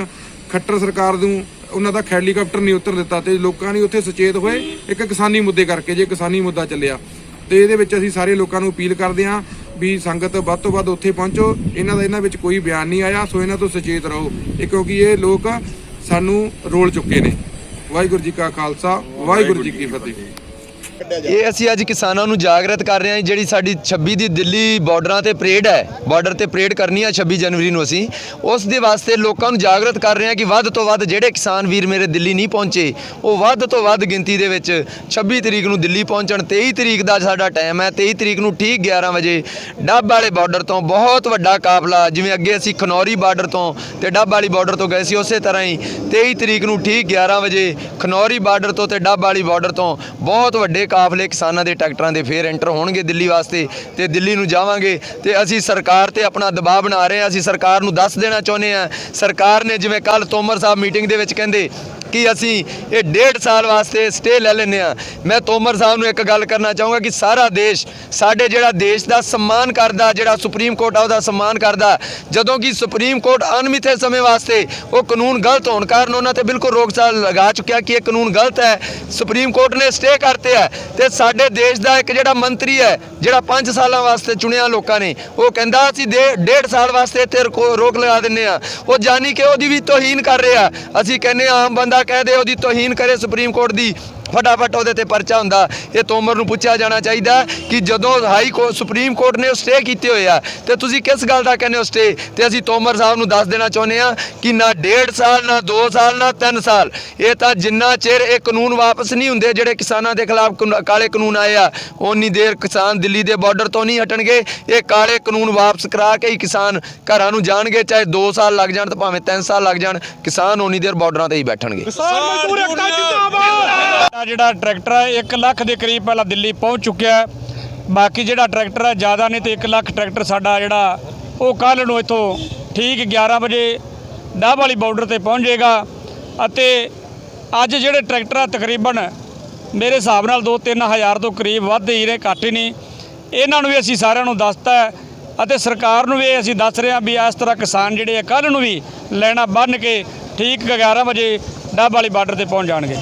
ਖੱਟਰ ਸਰਕਾਰ ਨੂੰ ਉਹਨਾਂ ਦਾ ਹੈਲੀਕਾਪਟਰ ਨਹੀਂ ਉਤਰ ਦਿੱਤਾ, ਤੇ ਲੋਕਾਂ ਨੇ ਉੱਥੇ ਸੁਚੇਤ ਹੋਏ ਇੱਕ ਕਿਸਾਨੀ ਮੁੱਦੇ ਕਰਕੇ। ਜੇ ਕਿਸਾਨੀ ਮੁੱਦਾ ਚੱਲਿਆ ਤੇ ਇਹਦੇ ਵਿੱਚ ਅਸੀਂ ਸਾਰੇ ਲੋਕਾਂ ਨੂੰ ਅਪੀਲ ਕਰਦੇ ਹਾਂ ਵੀ ਸੰਗਤ ਵੱਧ ਤੋਂ ਵੱਧ ਉੱਥੇ ਪਹੁੰਚੋ। ਇਹਨਾਂ ਵਿੱਚ ਕੋਈ ਬਿਆਨ ਨਹੀਂ ਆਇਆ, ਸੋ ਇਹਨਾਂ ਤੋਂ ਸੁਚੇਤ ਰਹੋ, ਕਿਉਂਕਿ ਇਹ ਲੋਕ ਸਾਨੂੰ ਰੋਲ ਚੁੱਕੇ ਨੇ। ਵਾਹਿਗੁਰੂ ਜੀ ਕਾ ਖਾਲਸਾ, ਵਾਹਿਗੁਰੂ ਜੀ ਕੀ ਫਤਿਹ। ਇਹ ਅਸੀਂ ਅੱਜ ਕਿਸਾਨਾਂ ਨੂੰ ਜਾਗਰਤ ਕਰ ਰਹੇ ਹਾਂ। ਜਿਹੜੀ ਸਾਡੀ 26 ਦੀ ਦਿੱਲੀ ਬਾਰਡਰਾਂ ਤੇ ਪਰੇਡ ਹੈ, ਬਾਰਡਰ ਤੇ ਪਰੇਡ ਕਰਨੀ ਹੈ 26 ਜਨਵਰੀ ਨੂੰ, ਅਸੀਂ ਉਸ ਦੇ ਵਾਸਤੇ ਲੋਕਾਂ ਨੂੰ ਜਾਗਰਤ ਕਰ ਰਹੇ ਹਾਂ ਕਿ ਵੱਧ ਤੋਂ ਵੱਧ ਜਿਹੜੇ ਕਿਸਾਨ ਵੀਰ ਮੇਰੇ ਦਿੱਲੀ ਨਹੀਂ ਪਹੁੰਚੇ, ਉਹ ਵੱਧ ਤੋਂ ਵੱਧ ਗਿਣਤੀ ਦੇ ਵਿੱਚ 26 ਤਰੀਕ ਨੂੰ ਦਿੱਲੀ ਪਹੁੰਚਣ। 23 ਤਰੀਕ ਦਾ ਸਾਡਾ ਟਾਈਮ ਹੈ। 23 ਤਰੀਕ ਨੂੰ ਠੀਕ 11 ਵਜੇ ਡੱਬ ਵਾਲੇ ਬਾਰਡਰ ਤੋਂ ਬਹੁਤ ਵੱਡਾ ਕਾਫਲਾ, ਜਿਵੇਂ ਅੱਗੇ ਅਸੀਂ ਖਨੌਰੀ ਬਾਰਡਰ ਤੋਂ ਤੇ ਡੱਬ ਵਾਲੀ ਬਾਰਡਰ ਤੋਂ ਗਏ ਸੀ, ਉਸੇ ਤਰ੍ਹਾਂ ਹੀ 23 ਤਰੀਕ ਨੂੰ ਠੀਕ 11 ਵਜੇ ਖਨੌਰੀ ਬਾਰਡਰ ਤੋਂ ਤੇ ਡੱਬ ਵਾਲੀ ਬਾਰਡਰ ਤੋਂ ਬਹੁਤ ਵੱਡੇ ਕਾਫਲੇ ਕਿਸਾਨਾਂ ਦੇ ਟਰੈਕਟਰਾਂ ਦੇ ਫੇਰ ਐਂਟਰ ਹੋਣਗੇ ਦਿੱਲੀ ਵਾਸਤੇ, ਤੇ ਦਿੱਲੀ ਨੂੰ ਜਾਵਾਂਗੇ। ਤੇ ਅਸੀਂ ਸਰਕਾਰ ਤੇ ਆਪਣਾ ਦਬਾਅ ਬਣਾ ਰਹੇ ਹਾਂ। ਅਸੀਂ ਸਰਕਾਰ ਨੂੰ ਦੱਸ ਦੇਣਾ ਚਾਹੁੰਦੇ ਹਾਂ, ਸਰਕਾਰ ਨੇ ਜਿਵੇਂ ਕੱਲ ਤੋਮਰ ਸਾਹਿਬ ਮੀਟਿੰਗ ਦੇ ਵਿੱਚ ਕਹਿੰਦੇ ਕਿ ਅਸੀਂ ਇਹ 1.5 ਸਾਲ ਵਾਸਤੇ ਸਟੇ ਲੈ ਲੈਂਦੇ ਹਾਂ। ਮੈਂ ਤੋਮਰ ਸਾਹਿਬ ਨੂੰ ਇੱਕ ਗੱਲ ਕਰਨਾ ਚਾਹੂੰਗਾ ਕਿ ਸਾਰਾ ਦੇਸ਼, ਸਾਡੇ ਜਿਹੜਾ ਦੇਸ਼ ਦਾ सम्मान ਕਰਦਾ, ਜਿਹੜਾ ਸੁਪਰੀਮ ਕੋਰਟ ਆ ਉਹਦਾ सम्मान ਕਰਦਾ, ਜਦੋਂ ਕਿ ਸੁਪਰੀਮ ਕੋਰਟ ਅਣਮਿੱਥੇ ਸਮੇਂ ਵਾਸਤੇ ਉਹ ਕਾਨੂੰਨ ਗਲਤ ਹੋਣ ਕਾਰਨ ਉਹਨਾਂ ਤੇ ਬਿਲਕੁਲ ਰੋਕ ਲਗਾ ਚੁੱਕਿਆ ਕਿ ਇਹ ਕਾਨੂੰਨ ਗਲਤ ਹੈ, ਸੁਪਰੀਮ ਕੋਰਟ ਨੇ ਸਟੇ ਕਰਤੇ ਹੈ। ਤੇ ਸਾਡੇ ਦੇਸ਼ ਦਾ ਇੱਕ ਜਿਹੜਾ ਮੰਤਰੀ ਹੈ, ਜਿਹੜਾ 5 ਸਾਲਾਂ ਵਾਸਤੇ ਚੁਣਿਆ ਲੋਕਾਂ ਨੇ, ਉਹ ਕਹਿੰਦਾ ਅਸੀਂ 1.5 ਸਾਲ ਵਾਸਤੇ ਤੇ ਰੋਕ ਲਗਾ ਦਿੰਦੇ ਹਾਂ। ਉਹ ਜਾਨੀ ਕਿ ਉਹਦੀ ਵੀ ਤੋਹੀਨ ਕਰ ਰਿਹਾ। ਅਸੀਂ ਕਹਿੰਦੇ ਆਮ ਬੰਦਾ ਕਹਿ ਦੇ ਉਹਦੀ ਤੋਹੀਨ ਕਰੇ ਸੁਪਰੀਮ ਕੋਰਟ ਦੀ, फटाफट ਉਹਦੇ ਤੇ ਪਰਚਾ ਹੁੰਦਾ। ਇਹ ਤੋਮਰ ਨੂੰ ਪੁੱਛਿਆ ਜਾਣਾ ਚਾਹੀਦਾ ਕਿ ਜਦੋਂ ਹਾਈ ਕੋਰਟ ਸੁਪਰੀਮ ਕੋਰਟ ਨੇ ਉਹ ਸਟੇ ਕੀਤੇ ਹੋਏ ਆ ਤੇ ਤੁਸੀਂ ਕਿਸ ਗੱਲ ਦਾ ਕਹਿੰਦੇ ਹੋ ਸਟੇ। ਤੇ ਅਸੀਂ ਤੋਮਰ ਸਾਹਿਬ ਨੂੰ ਦੱਸ ਦੇਣਾ ਚਾਹੁੰਦੇ ਆ ਕਿ ਨਾ 1.5 ਸਾਲ ਨਾ 2 ਸਾਲ ਨਾ 3 ਸਾਲ, ਇਹ ਤਾਂ ਜਿੰਨਾ ਚਿਰ ਇਹ ਕਾਨੂੰਨ ਵਾਪਸ ਨਹੀਂ ਹੁੰਦੇ ਜਿਹੜੇ ਕਿਸਾਨਾਂ ਦੇ ਖਿਲਾਫ ਕਾਲੇ ਕਾਨੂੰਨ ਆਏ ਆ, ਉਨੀ ਦੇਰ ਕਿਸਾਨ ਦਿੱਲੀ ਦੇ ਬਾਰਡਰ ਤੋਂ ਨਹੀਂ ਹਟਣਗੇ। ਇਹ ਕਾਲੇ ਕਾਨੂੰਨ ਵਾਪਸ ਕਰਾ ਕੇ ਹੀ ਕਿਸਾਨ ਘਰਾਂ ਨੂੰ ਜਾਣਗੇ, ਚਾਹੇ 2 ਸਾਲ ਲੱਗ ਜਾਣ ਤੇ ਭਾਵੇਂ 3 ਸਾਲ ਲੱਗ ਜਾਣ, ਕਿਸਾਨ ਉਨੀ ਦੇਰ ਬਾਰਡਰਾਂ ਤੇ ਹੀ ਬੈਠਣਗੇ। ਜਿਹੜਾ ਟਰੈਕਟਰ ਹੈ 1 ਲੱਖ ਦੇ ਕਰੀਬ ਪਹਿਲਾਂ ਦਿੱਲੀ ਪਹੁੰਚ ਚੁੱਕਿਆ। ਬਾਕੀ ਜਿਹੜਾ ਟਰੈਕਟਰ ਹੈ ਜ਼ਿਆਦਾ ਨਹੀਂ ਤੇ 1 ਲੱਖ ਟਰੈਕਟਰ ਸਾਡਾ ਜਿਹੜਾ ਉਹ ਕੱਲ੍ਹ ਨੂੰ ਇੱਥੋਂ ਠੀਕ 11 ਵਜੇ ਡਾਬ ਵਾਲੀ ਬਾਰਡਰ ਤੇ ਪਹੁੰਚ ਜਾਏਗਾ। ਅਤੇ ਅੱਜ ਜਿਹੜੇ ਟਰੈਕਟਰ ਆ ਤਕਰੀਬਨ ਮੇਰੇ ਹਿਸਾਬ ਨਾਲ 2-3 ਹਜ਼ਾਰ ਤੋਂ ਕਰੀਬ ਵੱਧ ਹੀ ਨੇ, ਘੱਟ ਹੀ ਨਹੀਂ। ਇਹਨਾਂ ਨੂੰ ਵੀ ਅਸੀਂ ਸਾਰਿਆਂ ਨੂੰ ਦੱਸਤਾ ਹੈ ਅਤੇ ਸਰਕਾਰ ਨੂੰ ਵੀ ਅਸੀਂ ਦੱਸ ਰਹੇ ਹਾਂ ਵੀ ਇਸ ਤਰ੍ਹਾਂ ਕਿਸਾਨ ਜਿਹੜੇ ਆ ਕੱਲ੍ਹ ਨੂੰ ਵੀ ਲੈਣਾ ਬੰਨ੍ਹ ਕੇ ਠੀਕ 11 ਵਜੇ ਡਾਬ ਵਾਲੀ ਬਾਰਡਰ ਤੇ ਪਹੁੰਚ ਜਾਣਗੇ।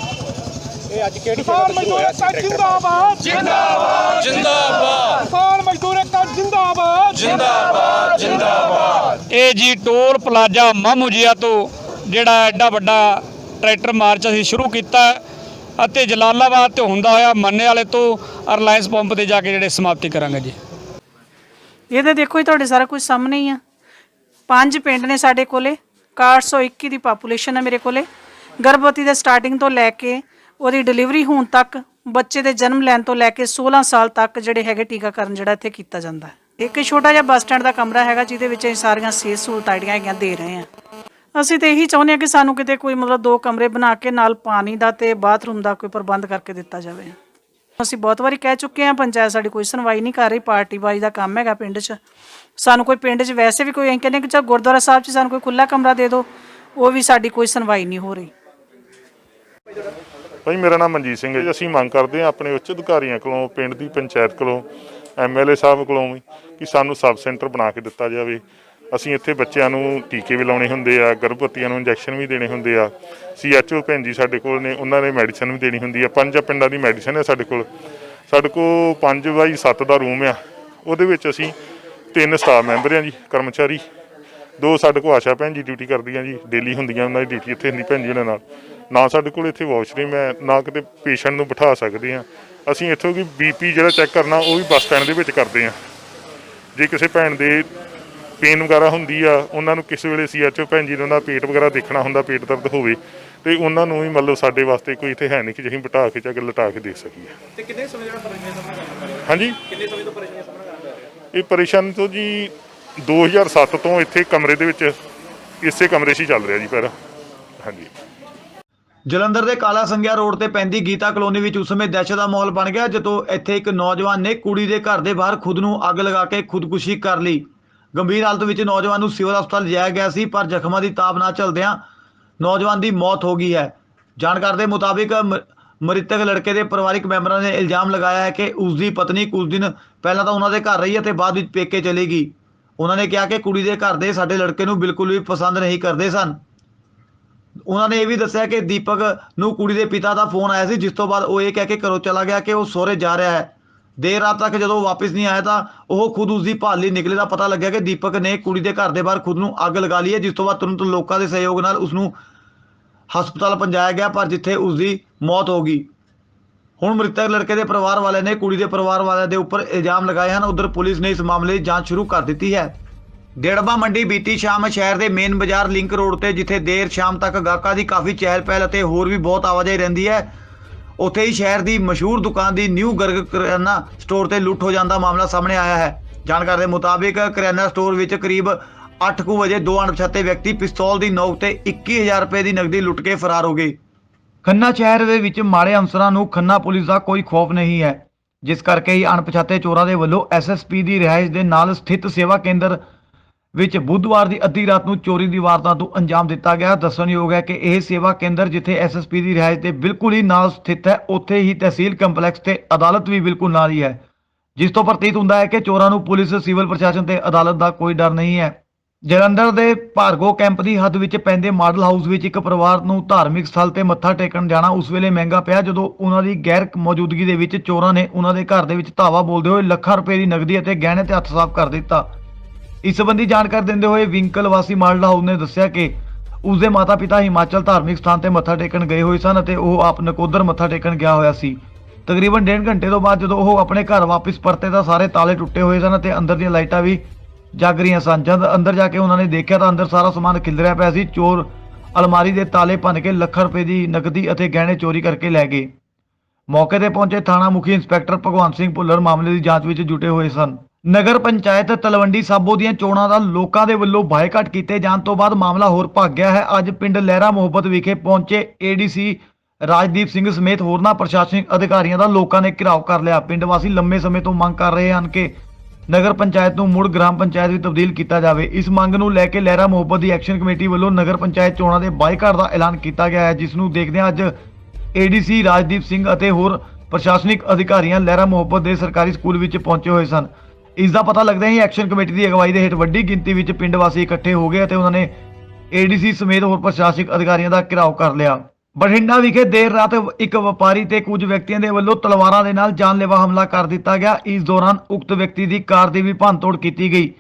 ਇਹ ਅੱਜ ਕਿਹੜੀ ਜਗ੍ਹਾ ਤੇ ਹੋਇਆ ਸੀ ਟਰੈਕਟਰ? ਜਿੰਦਾਬਾਦ ਜਿੰਦਾਬਾਦ ਜਿੰਦਾਬਾਦ ਕਿਸਾਨ ਮਜ਼ਦੂਰ ਏਕਤਾ ਜਿੰਦਾਬਾਦ ਜਿੰਦਾਬਾਦ ਜਿੰਦਾਬਾਦ। ਇਹ ਜੀ ਟੋਲ ਪਲਾਜ਼ਾ ਮਾਮੂਜੀਆ ਤੋਂ ਜਿਹੜਾ ਐਡਾ ਵੱਡਾ ਟਰੈਕਟਰ ਮਾਰਚ ਅਸੀਂ ਸ਼ੁਰੂ ਕੀਤਾ ਅਤੇ ਜਲਾਲਾਬਾਦ ਤੋਂ ਹੁੰਦਾ ਹੋਇਆ ਮੰਨੇ ਵਾਲੇ ਤੋਂ ਰਿਲਾਇੰਸ ਪੰਪ ਤੇ ਜਾ ਕੇ ਜਿਹੜੇ ਸਮਾਪਤੀ ਕਰਾਂਗੇ ਜੀ। ਇਹ ਤਾਂ ਦੇਖੋ ਜੀ ਤੁਹਾਡੇ ਸਾਰਾ ਕੁਝ ਸਾਹਮਣੇ ਹੀ ਆ। 5 ਪਿੰਡ ਨੇ ਸਾਡੇ ਕੋਲੇ, 6121 ਦੀ ਪਾਪੂਲੇਸ਼ਨ ਹੈ ਮੇਰੇ ਕੋਲੇ। ਗਰਭਵਤੀ ਦੇ ਸਟਾਰਟਿੰਗ ਤੋਂ ਲੈ ਕੇ ਉਹਦੀ ਡਿਲੀਵਰੀ ਹੋਣ ਤੱਕ, ਬੱਚੇ ਦੇ ਜਨਮ ਲੈਣ ਤੋਂ ਲੈ ਕੇ 16 ਸਾਲ ਤੱਕ ਜਿਹੜੇ ਹੈਗੇ ਟੀਕਾਕਰਨ ਜਿਹੜਾ ਇੱਥੇ ਕੀਤਾ ਜਾਂਦਾ ਹੈ। ਇੱਕ ਛੋਟਾ ਜਿਹਾ ਬੱਸ ਸਟੈਂਡ ਦਾ ਕਮਰਾ ਹੈਗਾ ਜਿਹਦੇ ਵਿੱਚ ਅਸੀਂ ਸਾਰੀਆਂ ਸਿਹਤ ਸਹੂਲਤਾਂ ਜਿਹੜੀਆਂ ਹੈਗੀਆਂ ਦੇ ਰਹੇ ਹਾਂ। ਅਸੀਂ ਤਾਂ ਇਹੀ ਚਾਹੁੰਦੇ ਹਾਂ ਕਿ ਸਾਨੂੰ ਕਿਤੇ ਕੋਈ ਮਤਲਬ 2 ਕਮਰੇ ਬਣਾ ਕੇ ਨਾਲ ਪਾਣੀ ਦਾ ਤੇ ਬਾਥਰੂਮ ਦਾ ਕੋਈ ਪ੍ਰਬੰਧ ਕਰਕੇ ਦਿੱਤਾ ਜਾਵੇ। ਅਸੀਂ ਬਹੁਤ ਵਾਰੀ ਕਹਿ ਚੁੱਕੇ ਹਾਂ, ਪੰਚਾਇਤ ਸਾਡੀ ਕੋਈ ਸੁਣਵਾਈ ਨਹੀਂ ਕਰ ਰਹੀ। ਪਾਰਟੀਬਾਜ਼ੀ ਦਾ ਕੰਮ ਹੈਗਾ ਪਿੰਡ 'ਚ। ਸਾਨੂੰ ਕੋਈ ਪਿੰਡ 'ਚ ਵੈਸੇ ਵੀ ਕੋਈ ਅਸੀਂ ਕਹਿੰਦੇ ਕਿ ਚਲ ਗੁਰਦੁਆਰਾ ਸਾਹਿਬ 'ਚ ਸਾਨੂੰ ਕੋਈ ਖੁੱਲ੍ਹਾ ਕਮਰਾ ਦੇ ਦਿਓ, ਉਹ ਵੀ ਸਾਡੀ ਕੋਈ ਸੁਣਵਾਈ ਨਹੀਂ ਹੋ ਰਹੀ। ਭਾਈ ਮੇਰਾ ਨਾਮ ਮਨਜੀਤ ਸਿੰਘ ਹੈ। ਅਸੀਂ ਮੰਗ ਕਰਦੇ ਹਾਂ ਆਪਣੇ ਉੱਚ ਅਧਿਕਾਰੀਆਂ ਕੋਲੋਂ, ਪਿੰਡ ਦੀ ਪੰਚਾਇਤ ਕੋਲੋਂ, MLA ਸਾਹਿਬ ਕੋਲੋਂ ਵੀ ਕਿ ਸਾਨੂੰ ਸਬ ਸੈਂਟਰ ਬਣਾ ਕੇ ਦਿੱਤਾ ਜਾਵੇ। ਅਸੀਂ ਇੱਥੇ ਬੱਚਿਆਂ ਨੂੰ ਟੀਕੇ ਵੀ ਲਾਉਣੇ ਹੁੰਦੇ ਆ, ਗਰਭਵਤੀਆਂ ਨੂੰ ਇੰਜੈਕਸ਼ਨ ਵੀ ਦੇਣੇ ਹੁੰਦੇ ਆ। CHO ਭੈਣ ਜੀ ਸਾਡੇ ਕੋਲ ਨੇ, ਉਹਨਾਂ ਨੇ ਮੈਡੀਸਨ ਵੀ ਦੇਣੀ ਹੁੰਦੀ ਆ। 5 ਪਿੰਡਾਂ ਦੀ ਮੈਡੀਸਨ ਹੈ ਸਾਡੇ ਕੋਲ। ਸਾਡੇ ਕੋਲ 5x7 ਦਾ ਰੂਮ ਆ, ਉਹਦੇ ਵਿੱਚ ਅਸੀਂ 3 ਸਟਾਫ ਮੈਂਬਰ ਆ ਜੀ, ਕਰਮਚਾਰੀ। 2 ਸਾਡੇ ਕੋਲ ਆਸ਼ਾ ਭੈਣ ਜੀ ਡਿਊਟੀ ਕਰਦੀਆਂ ਜੀ, ਡੇਲੀ ਹੁੰਦੀਆਂ ਉਹਨਾਂ ਦੀ ਡਿਊਟੀ ਇੱਥੇ ਹੁੰਦੀ ਭੈਣ ਜੀ ਉਹਨਾਂ ਨਾਲ। ਨਾ ਸਾਡੇ ਕੋਲ ਇੱਥੇ ਵਾਸ਼ਰੂਮ ਹੈ, ਨਾ ਕਿਤੇ ਪੇਸ਼ੈਂਟ ਨੂੰ ਬਿਠਾ ਸਕਦੇ ਹਾਂ। ਅਸੀਂ ਇੱਥੋਂ ਕਿ BP ਜਿਹੜਾ ਚੈੱਕ ਕਰਨਾ ਉਹ ਵੀ ਬੱਸ ਸਟੈਂਡ ਦੇ ਵਿੱਚ ਕਰਦੇ ਹਾਂ। ਜੇ ਕਿਸੇ ਭੈਣ ਦੇ ਪੇਨ ਵਗੈਰਾ ਹੁੰਦੀ ਆ, ਉਹਨਾਂ ਨੂੰ ਕਿਸੇ ਵੇਲੇ CHO ਭੈਣ ਜੀ ਨੇ ਉਹਨਾਂ ਦਾ ਪੇਟ ਵਗੈਰਾ ਦੇਖਣਾ ਹੁੰਦਾ, ਪੇਟ ਦਰਦ ਹੋਵੇ, ਤੇ ਉਹਨਾਂ ਨੂੰ ਵੀ ਮਤਲਬ ਸਾਡੇ ਵਾਸਤੇ ਕੋਈ ਇੱਥੇ ਹੈ ਨਹੀਂ ਕਿ ਅਸੀਂ ਬਿਠਾ ਕੇ ਜਾਂ ਲਿਟਾ ਕੇ ਦੇਖ ਸਕੀਏ। ਤੇ ਕਿੰਨੇ ਸਮੇਂ ਜਿਹੜਾ ਪਰੇਸ਼ਾਨੀ ਦਾ ਸਾਹਮਣਾ ਕਰਨਾ ਪੈ ਰਿਹਾ? ਹਾਂਜੀ, ਕਿੰਨੇ ਸਮੇਂ ਤੋਂ ਪਰੇਸ਼ਾਨੀ ਦਾ ਸਾਹਮਣਾ ਕਰਨਾ ਪੈ ਰਿਹਾ? ਇਹ ਪਰੇਸ਼ਾਨੀ ਤੋਂ ਜੀ 2007 ਤੋਂ ਇੱਥੇ ਕਮਰੇ ਦੇ ਵਿੱਚ ਇਸੇ ਕਮਰੇ 'ਚ ਹੀ ਚੱਲ ਰਿਹਾ ਜੀ ਪਰ। ਹਾਂਜੀ। ਜਲੰਧਰ ਦੇ ਕਾਲਾ ਸੰਘਿਆ ਰੋਡ ਤੇ ਪੈਂਦੀ ਗੀਤਾ ਕਲੋਨੀ ਵਿੱਚ ਉਸ ਸਮੇਂ ਦਹਿਸ਼ਤ ਦਾ ਮਾਹੌਲ ਬਣ ਗਿਆ ਜਦੋਂ ਇੱਥੇ ਇੱਕ ਨੌਜਵਾਨ ਨੇ ਕੁੜੀ ਦੇ ਘਰ ਦੇ ਬਾਹਰ ਖੁਦ ਨੂੰ ਅੱਗ ਲਗਾ ਕੇ ਖੁਦਕੁਸ਼ੀ ਕਰ ਲਈ। ਗੰਭੀਰ ਹਾਲਤ ਵਿੱਚ ਨੌਜਵਾਨ ਨੂੰ ਸਿਵਲ ਹਸਪਤਾਲ ਲਿਜਾਇਆ ਗਿਆ ਸੀ, ਪਰ ਜ਼ਖਮਾਂ ਦੀ ਤਾਬ ਨਾ ਝੱਲਦਿਆਂ ਨੌਜਵਾਨ ਦੀ ਮੌਤ ਹੋ ਗਈ ਹੈ। ਜਾਣਕਾਰੀ ਦੇ ਮੁਤਾਬਿਕ ਮ੍ਰਿਤਕ ਲੜਕੇ ਦੇ ਪਰਿਵਾਰਕ ਮੈਂਬਰਾਂ ਨੇ ਇਲਜ਼ਾਮ ਲਗਾਇਆ ਹੈ ਕਿ ਉਸ ਦੀ ਪਤਨੀ ਕੁਝ ਦਿਨ ਪਹਿਲਾਂ ਤਾਂ ਉਹਨਾਂ ਦੇ ਘਰ ਰਹੀ ਅਤੇ ਬਾਅਦ ਵਿੱਚ ਪੇਕੇ ਚਲੀ ਗਈ। ਉਹਨਾਂ ਨੇ ਕਿਹਾ ਕਿ ਕੁੜੀ ਦੇ ਘਰ ਦੇ ਸਾਡੇ ਲੜਕੇ ਨੂੰ ਬਿਲਕੁਲ ਵੀ ਪਸੰਦ ਨਹੀਂ ਕਰਦੇ ਸਨ। ਉਹਨਾਂ ਨੇ ਇਹ ਵੀ ਦੱਸਿਆ ਕਿ ਦੀਪਕ ਨੂੰ ਕੁੜੀ ਦੇ ਪਿਤਾ ਦਾ ਫੋਨ ਆਇਆ ਸੀ, ਜਿਸ ਤੋਂ ਬਾਅਦ ਉਹ ਇਹ ਕਹਿ ਕੇ ਘਰੋਂ ਚਲਾ ਗਿਆ ਕਿ ਉਹ ਸਹੁਰੇ ਜਾ ਰਿਹਾ ਹੈ। ਦੇਰ ਰਾਤ ਤੱਕ ਜਦੋਂ ਵਾਪਸ ਨਹੀਂ ਆਇਆ ਤਾਂ ਉਹ ਖੁਦ ਉਸ ਦੀ ਭਾਲ ਲਈ ਨਿਕਲੇ ਤਾਂ ਪਤਾ ਲੱਗਿਆ ਕਿ ਦੀਪਕ ਨੇ ਕੁੜੀ ਦੇ ਘਰ ਦੇ ਬਾਹਰ ਖੁਦ ਨੂੰ ਅੱਗ ਲਗਾ ਲਈ ਹੈ, ਜਿਸ ਤੋਂ ਬਾਅਦ ਤੁਰੰਤ ਲੋਕਾਂ ਦੇ ਸਹਿਯੋਗ ਨਾਲ ਉਸ ਨੂੰ ਹਸਪਤਾਲ ਪਹੁੰਚਾਇਆ ਗਿਆ, ਪਰ ਜਿੱਥੇ ਉਸ ਦੀ ਮੌਤ ਹੋ ਗਈ। ਹੁਣ ਮ੍ਰਿਤਕ ਲੜਕੇ ਦੇ ਪਰਿਵਾਰ ਵਾਲਿਆਂ ਨੇ ਕੁੜੀ ਦੇ ਪਰਿਵਾਰ ਵਾਲਿਆਂ ਦੇ ਉੱਪਰ ਇਲਜ਼ਾਮ ਲਗਾਏ ਹਨ। ਉਧਰ ਪੁਲਿਸ ਨੇ ਇਸ ਮਾਮਲੇ ਦੀ ਜਾਂਚ ਸ਼ੁਰੂ ਕਰ ਦਿੱਤੀ ਹੈ। ਡੇੜਬਾ ਮੰਡੀ ਬੀਤੀ ਸ਼ਾਮ ਸ਼ਹਿਰ ਦੇ ਮੇਨ ਬਾਜ਼ਾਰ ਲਿੰਕ ਰੋਡ ਤੇ, ਜਿੱਥੇ ਦੇਰ ਸ਼ਾਮ ਤੱਕ ਗਾਹਕਾਂ ਦੀ ਕਾਫੀ ਚਹਿਲ ਪਹਿਲ ਅਤੇ ਹੋਰ ਵੀ ਬਹੁਤ ਆਵਾਜਾਈ ਰਹਿੰਦੀ ਹੈ, ਉੱਥੇ ਹੀ ਸ਼ਹਿਰ ਦੀ ਮਸ਼ਹੂਰ ਦੁਕਾਨ ਦੀ ਨਿਊ ਗਰਗ ਕਰਿਆਨਾ ਸਟੋਰ ਤੇ ਲੁੱਟ ਹੋ ਜਾਣ ਦਾ ਮਾਮਲਾ ਸਾਹਮਣੇ ਆਇਆ ਹੈ। ਜਾਣਕਾਰੀ ਦੇ ਮੁਤਾਬਿਕ ਕਰਿਆਨਾ ਸਟੋਰ ਵਿੱਚ ਕਰੀਬ 8 ਵਜੇ 2 ਅਣਪਛਾਤੇ ਵਿਅਕਤੀ ਪਿਸਤੌਲ ਦੀ ਨੋਕ ਤੇ 21000 ਰੁਪਏ ਦੀ ਨਕਦੀ ਲੁੱਟ ਕੇ ਫਰਾਰ ਹੋ ਗਏ। ਖੰਨਾ ਸ਼ਹਿਰ ਦੇ ਵਿੱਚ ਮਾੜੇ ਅਨਸਰਾਂ ਨੂੰ ਖੰਨਾ ਪੁਲਿਸ ਦਾ ਕੋਈ ਖੌਫ ਨਹੀਂ ਹੈ, ਜਿਸ ਕਰਕੇ ਹੀ ਅਣਪਛਾਤੇ ਚੋਰਾਂ ਦੇ ਵੱਲੋਂ SSP ਦੀ ਰਿਹਾਇਸ਼ ਦੇ ਨਾਲ ਸਥਿਤ ਸੇਵਾ ਕੇਂਦਰ ਵਿੱਚ ਬੁੱਧਵਾਰ ਦੀ ਅੱਧੀ ਰਾਤ ਨੂੰ ਚੋਰੀ ਦੀ ਵਾਰਦਾਤ ਨੂੰ ਅੰਜਾਮ ਦਿੱਤਾ ਗਿਆ। ਦੱਸਣਯੋਗ ਹੈ ਕਿ ਇਹ ਸੇਵਾ ਕੇਂਦਰ ਜਿੱਥੇ SSP ਦੀ ਰਿਹਾਇਸ਼ ਦੇ ਬਿਲਕੁਲ ਹੀ ਨਾਲ ਸਥਿਤ ਹੈ, ਉੱਥੇ ਹੀ ਤਹਿਸੀਲ ਕੰਪਲੈਕਸ ਤੇ ਅਦਾਲਤ ਵੀ ਬਿਲਕੁਲ ਨਾਲ ਹੀ ਹੈ, ਜਿਸ ਤੋਂ ਪ੍ਰਤੀਤ ਹੁੰਦਾ ਹੈ ਕਿ ਚੋਰਾਂ ਨੂੰ ਪੁਲਿਸ, ਸਿਵਲ ਪ੍ਰਸ਼ਾਸਨ ਤੇ ਅਦਾਲਤ ਦਾ ਕੋਈ ਡਰ ਨਹੀਂ ਹੈ। ਜਲੰਧਰ ਦੇ ਭਾਰਗੋ ਕੈਂਪ ਦੀ ਹੱਦ ਵਿੱਚ ਪੈਂਦੇ ਮਾਡਲ ਹਾਊਸ ਵਿੱਚ ਇੱਕ ਪਰਿਵਾਰ ਨੂੰ ਧਾਰਮਿਕ ਸਥਲ ਤੇ ਮੱਥਾ ਟੇਕਣ ਜਾਣਾ ਉਸ ਵੇਲੇ ਮਹਿੰਗਾ ਪਿਆ ਜਦੋਂ ਉਹਨਾਂ ਦੀ ਗੈਰ ਮੌਜੂਦਗੀ ਦੇ ਵਿੱਚ ਚੋਰਾਂ ਨੇ ਉਹਨਾਂ ਦੇ ਘਰ ਦੇ ਵਿੱਚ ਧਾਵਾ ਬੋਲਦੇ ਹੋਏ ਲੱਖਾਂ ਰੁਪਏ ਦੀ ਨਕਦੀ ਅਤੇ ਗਹਿਣੇ ਤੇ ਹੱਥ ਸਾਫ਼ ਕਰ ਦਿੱਤਾ। ਇਸ ਸੰਬੰਧੀ ਜਾਣਕਾਰੀ ਦਿੰਦੇ ਹੋਏ ਵਿੰਕਲ ਵਾਸੀ ਮਾਡਲ ਹਾਊਸ ਨੇ ਦੱਸਿਆ ਕਿ ਉਸ ਦੇ ਮਾਤਾ-ਪਿਤਾ ਹਿਮਾਚਲ ਧਾਰਮਿਕ ਸਥਾਨ ਤੇ ਮੱਥਾ ਟੇਕਣ ਗਏ ਹੋਏ ਸਨ ਅਤੇ ਉਹ ਆਪ ਨਕੋਦਰ ਮੱਥਾ ਟੇਕਣ ਗਿਆ ਹੋਇਆ ਸੀ। ਤਕਰੀਬਨ 1.5 ਘੰਟੇ ਤੋਂ ਬਾਅਦ ਜਦੋਂ ਉਹ ਆਪਣੇ ਘਰ ਵਾਪਸ ਪਰਤੇ ਤਾਂ ਸਾਰੇ ਤਾਲੇ ਟੁੱਟੇ ਹੋਏ ਸਨ ਅਤੇ ਅੰਦਰ ਦੀਆਂ ਲਾਈਟਾਂ ਵੀ ਜਗ ਰਹੀਆਂ ਸਨ। ਜਦ ਅੰਦਰ ਜਾ ਕੇ ਉਹਨਾਂ ਨੇ ਦੇਖਿਆ ਤਾਂ ਅੰਦਰ ਸਾਰਾ ਸਮਾਨ ਖਿਲਰਿਆ ਪਿਆ ਸੀ। ਚੋਰ ਅਲਮਾਰੀ ਦੇ ਤਾਲੇ ਭੰਨ ਕੇ ਲੱਖਾਂ ਰੁਪਏ ਦੀ ਨਕਦੀ ਅਤੇ ਗਹਿਣੇ ਚੋਰੀ ਕਰਕੇ ਲੈ ਗਏ। ਮੌਕੇ ਤੇ ਪਹੁੰਚੇ ਥਾਣਾ ਮੁਖੀ ਇੰਸਪੈਕਟਰ ਭਗਵੰਤ ਸਿੰਘ ਭੁੱਲਰ ਮਾਮਲੇ ਦੀ ਜਾਂਚ ਵਿੱਚ ਜੁਟੇ ਹੋਏ ਸਨ। ਨਗਰ ਪੰਚਾਇਤ ਤਲਵੰਡੀ ਸਾਬੋ ਦੀਆਂ ਚੋਣਾਂ ਦਾ ਲੋਕਾਂ ਦੇ ਵੱਲੋਂ ਬਾਈਕਾਟ ਕੀਤੇ ਜਾਣ ਤੋਂ ਬਾਅਦ ਮਾਮਲਾ ਹੋਰ ਭੱਗ ਗਿਆ ਹੈ। ਅੱਜ ਪਿੰਡ ਲਹਿਰਾ ਮੁਹੱਬਤ ਵਿਖੇ ਪਹੁੰਚੇ ADC ਰਾਜਦੀਪ ਸਿੰਘ ਸਮੇਤ ਹੋਰਨਾਂ ਪ੍ਰਸ਼ਾਸਨਿਕ ਅਧਿਕਾਰੀਆਂ ਦਾ ਲੋਕਾਂ ਨੇ ਘਿਰਾਓ ਕਰ ਲਿਆ। ਪਿੰਡ ਵਾਸੀ ਲੰਮੇ ਸਮੇਂ ਤੋਂ ਮੰਗ ਕਰ ਰਹੇ ਹਨ ਕਿ ਨਗਰ ਪੰਚਾਇਤ ਨੂੰ ਮੁੜ ਗ੍ਰਾਮ ਪੰਚਾਇਤ ਵਿੱਚ ਤਬਦੀਲ ਕੀਤਾ ਜਾਵੇ। ਇਸ ਮੰਗ ਨੂੰ ਲੈ ਕੇ ਲਹਿਰਾ ਮੁਹੱਬਤ ਦੀ ਐਕਸ਼ਨ ਕਮੇਟੀ ਵੱਲੋਂ ਨਗਰ ਪੰਚਾਇਤ ਚੋਣਾਂ ਦੇ ਬਾਈਕਾਟ ਦਾ ਐਲਾਨ ਕੀਤਾ ਗਿਆ ਹੈ, ਜਿਸ ਨੂੰ ਦੇਖਦਿਆਂ ਅੱਜ ADC ਰਾਜਦੀਪ ਸਿੰਘ ਅਤੇ ਹੋਰ ਪ੍ਰਸ਼ਾਸਨਿਕ ਅਧਿਕਾਰੀਆਂ ਲਹਿਰਾ ਮੁਹੱਬਤ ਦੇ ਸਰਕਾਰੀ ਸਕੂਲ ਵਿੱਚ ਪਹੁੰਚੇ ਹੋਏ ਸਨ। ਇਸ ਦਾ ਪਤਾ ਲੱਗਦਾ ਹੀ ਐਕਸ਼ਨ ਕਮੇਟੀ ਦੀ ਅਗਵਾਈ ਦੇ ਹੇਠ ਵੱਡੀ ਗਿਣਤੀ ਵਿੱਚ ਪਿੰਡ ਵਾਸੀ ਇਕੱਠੇ ਹੋ ਗਏ ਅਤੇ ਉਹਨਾਂ ਨੇ ADC ਸਮੇਤ ਹੋਰ ਪ੍ਰਸ਼ਾਸਨਿਕ ਅਧਿਕਾਰੀਆਂ ਦਾ ਘਿਰਾਓ ਕਰ ਲਿਆ। ਬਠਿੰਡਾ ਵਿਖੇ ਦੇਰ ਰਾਤ ਇੱਕ ਵਪਾਰੀ ਤੇ ਕੁਝ ਵਿਅਕਤੀਆਂ ਦੇ ਵੱਲੋਂ ਤਲਵਾਰਾਂ ਦੇ ਨਾਲ ਜਾਨਲੇਵਾ ਹਮਲਾ ਕਰ ਦਿੱਤਾ ਗਿਆ। ਇਸ ਦੌਰਾਨ ਉਕਤ ਵਿਅਕਤੀ ਦੀ ਕਾਰ ਦੀ ਵੀ ਭੰਨਤੋੜ ਕੀਤੀ ਗਈ।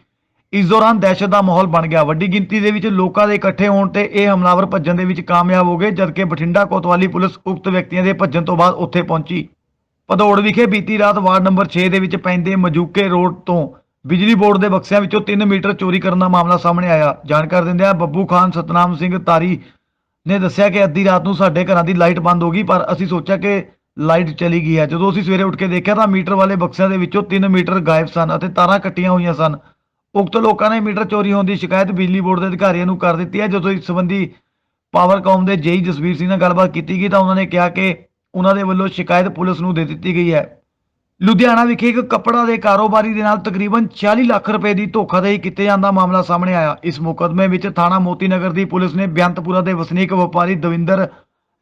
ਇਸ ਦੌਰਾਨ ਦਹਿਸ਼ਤ ਦਾ ਮਾਹੌਲ ਬਣ ਗਿਆ। ਵੱਡੀ ਗਿਣਤੀ ਦੇ ਵਿੱਚ ਲੋਕਾਂ ਦੇ ਇਕੱਠੇ ਹੋਣ ਤੇ ਇਹ ਹਮਲਾਵਰ ਭੱਜਣ ਦੇ ਵਿੱਚ ਕਾਮਯਾਬ ਹੋ ਗਏ, ਜਦਕਿ ਬਠਿੰਡਾ ਕੋਤਵਾਲੀ ਪੁਲਿਸ ਉਕਤ ਵਿਅਕਤੀਆਂ ਦੇ ਭੱਜਣ ਤੋਂ ਬਾਅਦ ਉੱਥੇ ਪਹੁੰਚੀ। ਭਦੌੜ ਵਿਖੇ ਬੀਤੀ ਰਾਤ ਵਾਰਡ ਨੰਬਰ 6 ਦੇ ਵਿੱਚ ਪੈਂਦੇ ਮਜੂਕੇ ਰੋਡ ਤੋਂ ਬਿਜਲੀ ਬੋਰਡ ਦੇ ਬਕਸਿਆਂ ਵਿੱਚੋਂ 3 ਮੀਟਰ ਚੋਰੀ ਕਰਨ ਦਾ ਮਾਮਲਾ ਸਾਹਮਣੇ ਆਇਆ। ਜਾਣਕਾਰੀ ਦਿੰਦਿਆਂ ਬੱਬੂ ਖਾਨ ਸਤਨਾਮ ਸਿੰਘ ਤਾਰੀ ਨੇ ਦੱਸਿਆ ਕਿ ਅੱਧੀ ਰਾਤ ਨੂੰ ਸਾਡੇ ਘਰਾਂ ਦੀ ਲਾਈਟ ਬੰਦ ਹੋ ਗਈ, ਪਰ ਅਸੀਂ ਸੋਚਿਆ ਕਿ ਲਾਈਟ ਚਲੀ ਗਈ ਹੈ। ਜਦੋਂ ਅਸੀਂ ਸਵੇਰੇ ਉੱਠ ਕੇ ਦੇਖਿਆ ਤਾਂ ਮੀਟਰ ਵਾਲੇ ਬਕਸਿਆਂ ਦੇ ਵਿੱਚੋਂ 3 ਮੀਟਰ ਗਾਇਬ ਸਨ ਅਤੇ ਤਾਰਾਂ ਕੱਟੀਆਂ ਹੋਈਆਂ ਸਨ। ਉਕਤ ਲੋਕਾਂ ਨੇ ਮੀਟਰ ਚੋਰੀ ਹੋਣ ਦੀ ਸ਼ਿਕਾਇਤ ਬਿਜਲੀ ਬੋਰਡ ਦੇ ਅਧਿਕਾਰੀਆਂ ਨੂੰ ਕਰ ਦਿੱਤੀ ਹੈ। ਜਦੋਂ ਇਸ ਸੰਬੰਧੀ ਪਾਵਰਕਾਮ ਦੇ ਜੇਈ ਜਸਵੀਰ ਸਿੰਘ ਨਾਲ ਗੱਲਬਾਤ ਕੀਤੀ ਗਈ ਤਾਂ ਉਹਨਾਂ ਨੇ ਕਿਹਾ ਕਿ ਉਹਨਾਂ ਦੇ ਵੱਲੋਂ ਸ਼ਿਕਾਇਤ ਪੁਲਿਸ ਨੂੰ ਦੇ ਦਿੱਤੀ ਗਈ ਹੈ। ਲੁਧਿਆਣਾ ਵਿਖੇ ਇੱਕ ਕੱਪੜਾ ਦੇ ਕਾਰੋਬਾਰੀ ਦੇ ਨਾਲ ਤਕਰੀਬਨ 40 ਲੱਖ ਰੁਪਏ ਦੀ ਧੋਖਾਧੜੀ ਕੀਤੇ ਜਾਣ ਦਾ ਮਾਮਲਾ ਸਾਹਮਣੇ ਆਇਆ। ਇਸ ਮੁਕੱਦਮੇ ਵਿੱਚ ਥਾਣਾ ਮੋਤੀ ਨਗਰ ਦੀ ਪੁਲਿਸ ਨੇ ਬੇਅੰਤਪੁਰਾ ਦੇ ਵਸਨੀਕ ਵਪਾਰੀ ਦਵਿੰਦਰ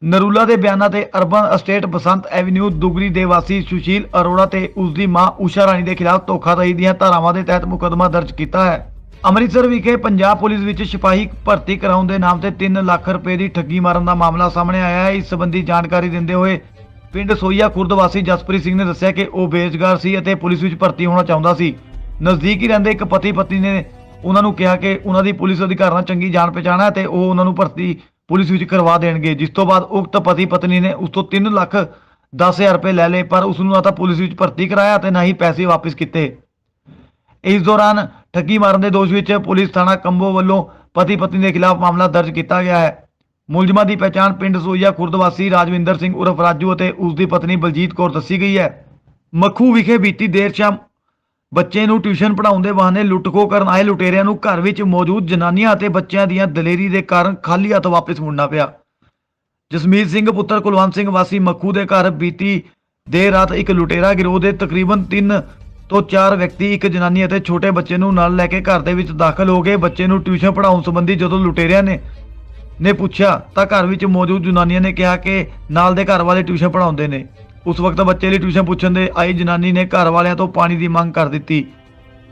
ਨਰੂਲਾ ਦੇ ਬਿਆਨਾਂ ਤੇ ਅਰਬਨ ਅਸਟੇਟ ਬਸੰਤ ਐਵੀਨਿਊ ਦੁਗਰੀ ਦੇ ਵਾਸੀ ਸੁਸ਼ੀਲ ਅਰੋੜਾ ਤੇ ਉਸ ਦੀ ਮਾਂ ਊਸ਼ਾ ਰਾਣੀ ਦੇ ਖਿਲਾਫ ਧੋਖਾਧੜੀ ਦੀਆਂ ਧਾਰਾਵਾਂ ਦੇ ਤਹਿਤ ਮੁਕੱਦਮਾ ਦਰਜ ਕੀਤਾ ਹੈ। ਅੰਮ੍ਰਿਤਸਰ ਵਿਖੇ ਪੰਜਾਬ ਪੁਲਿਸ ਵਿੱਚ ਸਿਪਾਹੀ ਭਰਤੀ ਕਰਾਉਣ ਦੇ ਨਾਮ ਤੇ 3 ਲੱਖ ਰੁਪਏ ਦੀ ਠੱਗੀ ਮਾਰਨ ਦਾ ਮਾਮਲਾ ਸਾਹਮਣੇ ਆਇਆ ਹੈ। ਇਸ ਸੰਬੰਧੀ ਜਾਣਕਾਰੀ ਦਿੰਦੇ ਹੋਏ ਪਿੰਡ ਸੋਈਆ ਖੁਰਦ ਵਾਸੀ ਜਸਪ੍ਰੀਤ ਸਿੰਘ ਨੇ ਦੱਸਿਆ ਕਿ ਉਹ ਬੇਰੁਜ਼ਗਾਰ ਸੀ ਅਤੇ ਪੁਲਿਸ ਵਿੱਚ ਭਰਤੀ ਹੋਣਾ ਚਾਹੁੰਦਾ ਸੀ। ਨਜ਼ਦੀਕ ਹੀ ਰਹਿੰਦੇ ਇੱਕ ਪਤੀ ਪਤਨੀ ਨੇ ਉਹਨਾਂ ਨੂੰ ਕਿਹਾ ਕਿ ਉਹਨਾਂ ਦੀ ਪੁਲਿਸ ਅਧਿਕਾਰੀਆਂ ਨਾਲ ਚੰਗੀ ਜਾਣ ਪਛਾਣ ਹੈ ਤੇ ਉਹ ਉਹਨਾਂ ਨੂੰ ਭਰਤੀ ਪੁਲਿਸ ਵਿੱਚ ਕਰਵਾ ਦੇਣਗੇ, ਜਿਸ ਤੋਂ ਬਾਅਦ ਉਕਤ ਪਤੀ ਪਤਨੀ ਨੇ ਉਸ ਤੋਂ 3,10,000 ਰੁਪਏ ਲੈ ਲਏ, ਪਰ ਉਸ ਨੂੰ ਨਾ ਤਾਂ ਪੁਲਿਸ ਵਿੱਚ ਭਰਤੀ ਕਰਾਇਆ ਤੇ ਨਾ ਹੀ ਪੈਸੇ ਵਾਪਸ ਕੀਤੇ। ਇਸ ਦੌਰਾਨ ਠੱਗੀ ਮਾਰਨ ਦੇ ਦੋਸ਼ ਵਿੱਚ ਪੁਲਿਸ ਥਾਣਾ ਕੰਬੋ ਵੱਲੋਂ ਪਤੀ ਪਤਨੀ ਦੇ ਖਿਲਾਫ ਮਾਮਲਾ ਦਰਜ ਕੀਤਾ ਗਿਆ ਹੈ। ਮੁਲਜ਼ਮਾਂ ਦੀ ਪਛਾਣ ਪਿੰਡ ਸੋਈਆ ਖੁਰਦ ਵਾਸੀ ਰਾਜਵਿੰਦਰ ਸਿੰਘ ਉਰਫ ਰਾਜੂ ਅਤੇ ਉਸ ਦੀ ਪਤਨੀ ਬਲਜੀਤ ਕੌਰ ਦੱਸੀ ਗਈ ਹੈ। ਮੱਖੂ ਵਿਖੇ ਬੀਤੀ ਦੇਰ ਸ਼ਾਮ ਬੱਚੇ ਨੂੰ ਟਿਊਸ਼ਨ ਪੜ੍ਹਾਉਣ ਦੇ ਬਹਾਨੇ ਲੁੱਟਖੋ ਕਰਨ ਆਏ ਲੁਟੇਰਿਆਂ ਨੂੰ ਘਰ ਵਿੱਚ ਮੌਜੂਦ ਜਨਾਨੀਆਂ ਅਤੇ ਬੱਚਿਆਂ ਦੀਆਂ ਦਲੇਰੀ ਦੇ ਕਾਰਨ ਖਾਲੀ ਹੱਥ ਵਾਪਸ ਮੁੜਨਾ ਪਿਆ। ਜਸਮੀਤ ਸਿੰਘ ਪੁੱਤਰ ਕੁਲਵੰਤ ਸਿੰਘ ਵਾਸੀ ਮੱਖੂ ਦੇ ਘਰ ਬੀਤੀ ਦੇਰ ਰਾਤ ਇੱਕ ਲੁਟੇਰਾ ਗਿਰੋਹ ਦੇ ਤਕਰੀਬਨ 3 ਤੋਂ 4 ਵਿਅਕਤੀ ਇੱਕ ਜਨਾਨੀ ਅਤੇ ਛੋਟੇ ਬੱਚੇ ਨੂੰ ਨਾਲ ਲੈ ਕੇ ਘਰ ਦੇ ਵਿੱਚ ਦਾਖਲ ਹੋ ਗਏ। ਬੱਚੇ ਨੂੰ ਟਿਊਸ਼ਨ ਪੜ੍ਹਾਉਣ ਸੰਬੰਧੀ ਜਦੋਂ ਲੁਟੇਰਿਆਂ ਨੇ ਪੁੱਛਿਆ ਤਾਂ ਘਰ ਵਿੱਚ ਮੌਜੂਦ ਜਨਾਨੀਆਂ ਨੇ ਕਿਹਾ ਕਿ ਨਾਲ ਦੇ ਘਰ ਵਾਲੇ ਟਿਊਸ਼ਨ ਪੜ੍ਹਾਉਂਦੇ ਨੇ। ਉਸ ਵਕਤ ਬੱਚੇ ਲਈ ਟਿਊਸ਼ਨ ਪੁੱਛਣ ਦੇ ਆਈ ਜਨਾਨੀ ਨੇ ਘਰ ਵਾਲਿਆਂ ਤੋਂ ਪਾਣੀ ਦੀ ਮੰਗ ਕਰ ਦਿੱਤੀ।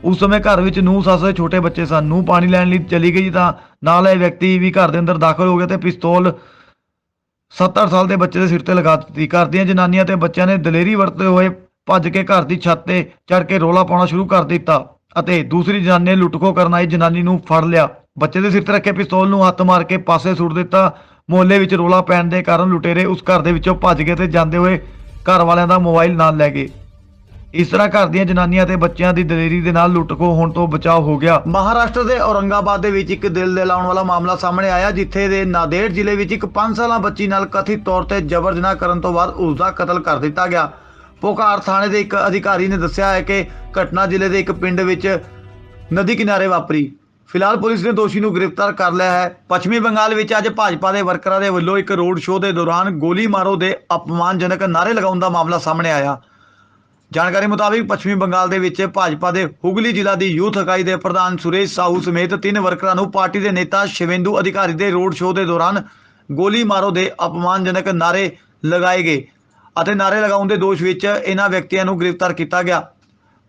ਉਸ ਸਮੇਂ ਘਰ ਵਿੱਚ ਨੂੰਹ ਸੱਸ ਦੇ ਛੋਟੇ ਬੱਚੇ ਸਨ। ਨੂੰਹ ਪਾਣੀ ਲੈਣ ਲਈ ਚਲੀ ਗਈ ਤਾਂ ਨਾਲ ਇਹ ਵਿਅਕਤੀ ਵੀ ਘਰ ਦੇ ਅੰਦਰ ਦਾਖਲ ਹੋ ਗਿਆ ਤੇ ਪਿਸਤੌਲ 7-8 ਸਾਲ ਦੇ ਬੱਚੇ ਦੇ ਸਿਰ ਤੇ ਲਗਾ ਦਿੱਤੀ। ਘਰ ਦੀਆਂ ਜਨਾਨੀਆਂ ਤੇ ਬੱਚਿਆਂ ਨੇ ਦਲੇਰੀ ਵਰਤਦੇ ਹੋਏ ਭੱਜ ਕੇ ਘਰ ਦੀ ਛੱਤ ਤੇ ਚੜ੍ਹ ਕੇ ਰੌਲਾ ਪਾਉਣਾ ਸ਼ੁਰੂ ਕਰ ਦਿੱਤਾ ਅਤੇ ਦੂਸਰੀ ਜਨਾਨੀ ਨੇ ਲੁੱਟਖੋ ਕਰਨ ਆਈ ਜਨਾਨੀ ਨੂੰ ਫੜ ਲਿਆ। ਬੱਚੇ ਦੇ ਸਿਰ ਤੇ ਰੱਖੇ ਪਿਸਤੌਲ ਨੂੰ ਹੱਥ ਮਾਰ ਕੇ ਪਾਸੇ ਸੁੱਟ ਦਿੱਤਾ। ਮੁਹੱਲੇ ਵਿੱਚ ਰੌਲਾ ਪੈਣ ਦੇ ਕਾਰਨ ਲੁਟੇਰੇ ਉਸ ਘਰ ਦੇ ਵਿੱਚੋਂ ਭੱਜ ਗਏ ਤੇ ਜਾਂਦੇ ਹੋਏ ਘਰ ਵਾਲਿਆਂ ਦਾ ਮੋਬਾਈਲ ਨਾਲ ਲੈ ਗਏ। ਇਸ ਤਰ੍ਹਾਂ ਘਰ ਦੀਆਂ ਜਨਾਨੀਆਂ ਤੇ ਬੱਚਿਆਂ ਦੀ ਦਲੇਰੀ ਦੇ ਨਾਲ ਲੁੱਟਖੋ ਹੋਣ ਤੋਂ ਬਚਾਅ ਹੋ ਗਿਆ। ਮਹਾਰਾਸ਼ਟਰ ਦੇ ਔਰੰਗਾਬਾਦ ਦੇ ਵਿੱਚ ਇੱਕ ਦਿਲ ਦਹਿਲਾਉਣ ਵਾਲਾ ਮਾਮਲਾ ਸਾਹਮਣੇ ਆਇਆ, ਜਿੱਥੇ ਦੇ ਨਾਂਦੇੜ ਜ਼ਿਲ੍ਹੇ ਵਿੱਚ ਇੱਕ 5 ਸਾਲਾ ਬੱਚੀ ਨਾਲ ਕਥਿਤ ਤੌਰ ਤੇ ਜਬਰ ਜਨਾਹ ਕਰਨ ਤੋਂ ਬਾਅਦ ਉਸ ਦਾ ਕਤਲ ਕਰ ਦਿੱਤਾ ਗਿਆ। ਪੋਕਾਰ ਥਾਣੇ ਦੇ ਇੱਕ ਅਧਿਕਾਰੀ ਨੇ ਦੱਸਿਆ ਹੈ ਕਿ ਘਟਨਾ ਜ਼ਿਲ੍ਹੇ ਦੇ ਇੱਕ ਪਿੰਡ ਵਿੱਚ ਨਦੀ ਕਿਨਾਰੇ ਵਾਪਰੀ। ਫਿਲਹਾਲ ਪੁਲਿਸ ਨੇ ਦੋਸ਼ੀ ਨੂੰ ਗ੍ਰਿਫਤਾਰ ਕਰ ਲਿਆ ਹੈ। ਪੱਛਮੀ ਬੰਗਾਲ ਵਿੱਚ ਅੱਜ ਭਾਜਪਾ ਦੇ ਵਰਕਰਾਂ ਦੇ ਵੱਲੋਂ ਇੱਕ ਰੋਡ ਸ਼ੋਅ ਦੇ ਦੌਰਾਨ ਗੋਲੀ ਮਾਰੋ ਦੇ ਅਪਮਾਨਜਨਕ ਨਾਅਰੇ ਲਗਾਉਣ ਦਾ ਮਾਮਲਾ ਸਾਹਮਣੇ ਆਇਆ। ਜਾਣਕਾਰੀ ਮੁਤਾਬਿਕ ਪੱਛਮੀ ਬੰਗਾਲ ਦੇ ਵਿੱਚ ਭਾਜਪਾ ਦੇ ਹੁਗਲੀ ਜ਼ਿਲ੍ਹਾ ਦੀ ਯੂਥ ਇਕਾਈ ਦੇ ਪ੍ਰਧਾਨ ਸੁਰੇਸ਼ ਸਾਹੂ ਸਮੇਤ 3 ਵਰਕਰਾਂ ਨੂੰ ਪਾਰਟੀ ਦੇ ਨੇਤਾ ਸ਼ਿਵੇਂਦੂ ਅਧਿਕਾਰੀ ਦੇ ਰੋਡ ਸ਼ੋਅ ਦੇ ਦੌਰਾਨ ਗੋਲੀ ਮਾਰੋ ਦੇ ਅਪਮਾਨਜਨਕ ਨਾਅਰੇ ਲਗਾਏ ਗਏ ਅਤੇ ਨਾਅਰੇ ਲਗਾਉਣ ਦੇ ਦੋਸ਼ ਵਿੱਚ ਇਹਨਾਂ ਵਿਅਕਤੀਆਂ ਨੂੰ ਗ੍ਰਿਫਤਾਰ ਕੀਤਾ ਗਿਆ।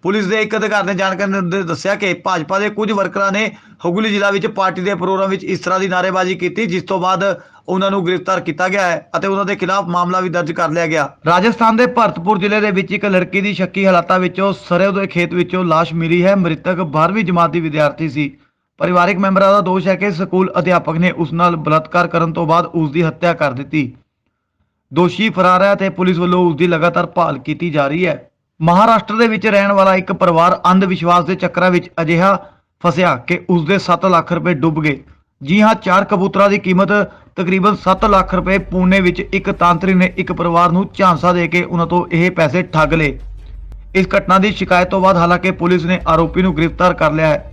ਪੁਲਿਸ ਦੇ ਇੱਕ ਅਧਿਕਾਰੀ ਨੇ ਜਾਣਕਾਰੀ ਦਿੰਦੇ ਦੱਸਿਆ ਕਿ ਭਾਜਪਾ ਦੇ ਕੁਝ ਵਰਕਰਾਂ ਨੇ ਹੁਗਲੀ ਜ਼ਿਲ੍ਹਾ ਵਿੱਚ ਪਾਰਟੀ ਦੇ ਪ੍ਰੋਗਰਾਮ ਵਿੱਚ ਇਸ ਤਰ੍ਹਾਂ ਦੀ ਨਾਅਰੇਬਾਜ਼ੀ ਕੀਤੀ, ਜਿਸ ਤੋਂ ਬਾਅਦ ਉਹਨਾਂ ਨੂੰ ਗ੍ਰਿਫਤਾਰ ਕੀਤਾ ਗਿਆ ਹੈ ਅਤੇ ਉਹਨਾਂ ਦੇ ਖਿਲਾਫ ਮਾਮਲਾ ਵੀ ਦਰਜ ਕਰ ਲਿਆ ਗਿਆ। ਰਾਜਸਥਾਨ ਦੇ ਭਰਤਪੁਰ ਜ਼ਿਲ੍ਹੇ ਦੇ ਵਿੱਚ ਇੱਕ ਲੜਕੀ ਦੀ ਸ਼ੱਕੀ ਹਾਲਾਤਾਂ ਵਿੱਚੋਂ ਸਰੋਂ ਦੇ ਖੇਤ ਵਿੱਚੋਂ ਲਾਸ਼ ਮਿਲੀ ਹੈ। ਮ੍ਰਿਤਕ 12ਵੀਂ ਜਮਾਤ ਦੀ ਵਿਦਿਆਰਥੀ ਸੀ। ਪਰਿਵਾਰਕ ਮੈਂਬਰਾਂ ਦਾ ਦੋਸ਼ ਹੈ ਕਿ ਸਕੂਲ ਅਧਿਆਪਕ ਨੇ ਉਸ ਨਾਲ ਬਲਾਤਕਾਰ ਕਰਨ ਤੋਂ ਬਾਅਦ ਉਸ ਦੀ ਹੱਤਿਆ ਕਰ ਦਿੱਤੀ। ਦੋਸ਼ੀ ਫਰਾਰ ਹੈ ਤੇ ਪੁਲਿਸ ਵੱਲੋਂ ਉਸ ਦੀ ਲਗਾਤਾਰ ਭਾਲ ਕੀਤੀ ਜਾ ਰਹੀ ਹੈ। ਮਹਾਰਾਸ਼ਟਰ ਦੇ ਵਿੱਚ ਰਹਿਣ ਵਾਲਾ ਇੱਕ ਪਰਿਵਾਰ ਅੰਧ ਵਿਸ਼ਵਾਸ ਦੇ ਚੱਕਰਾਂ ਵਿੱਚ ਅਜਿਹਾ ਫਸਿਆ ਕਿ ਉਸ ਦੇ 7 ਲੱਖ ਰੁਪਏ ਡੁੱਬ ਗਏ। ਜੀ ਹਾਂ, 4 ਕਬੂਤਰਾਂ ਦੀ ਕੀਮਤ ਤਕਰੀਬਨ 7 ਲੱਖ ਰੁਪਏ ਪੁਣੇ ਵਿੱਚ ਇੱਕ ਤਾਂਤਰੀ ਨੇ ਇੱਕ ਪਰਿਵਾਰ ਨੂੰ ਝਾਂਸਾ ਦੇ ਕੇ ਉਹਨਾਂ ਤੋਂ ਇਹ ਪੈਸੇ ਠੱਗ ਲਏ। ਇਸ ਘਟਨਾ ਦੀ ਸ਼ਿਕਾਇਤ ਤੋਂ ਬਾਅਦ ਹਾਲਾਂਕਿ ਪੁਲਿਸ ਨੇ ਆਰੋਪੀ ਨੂੰ ਗ੍ਰਿਫਤਾਰ ਕਰ ਲਿਆ ਹੈ।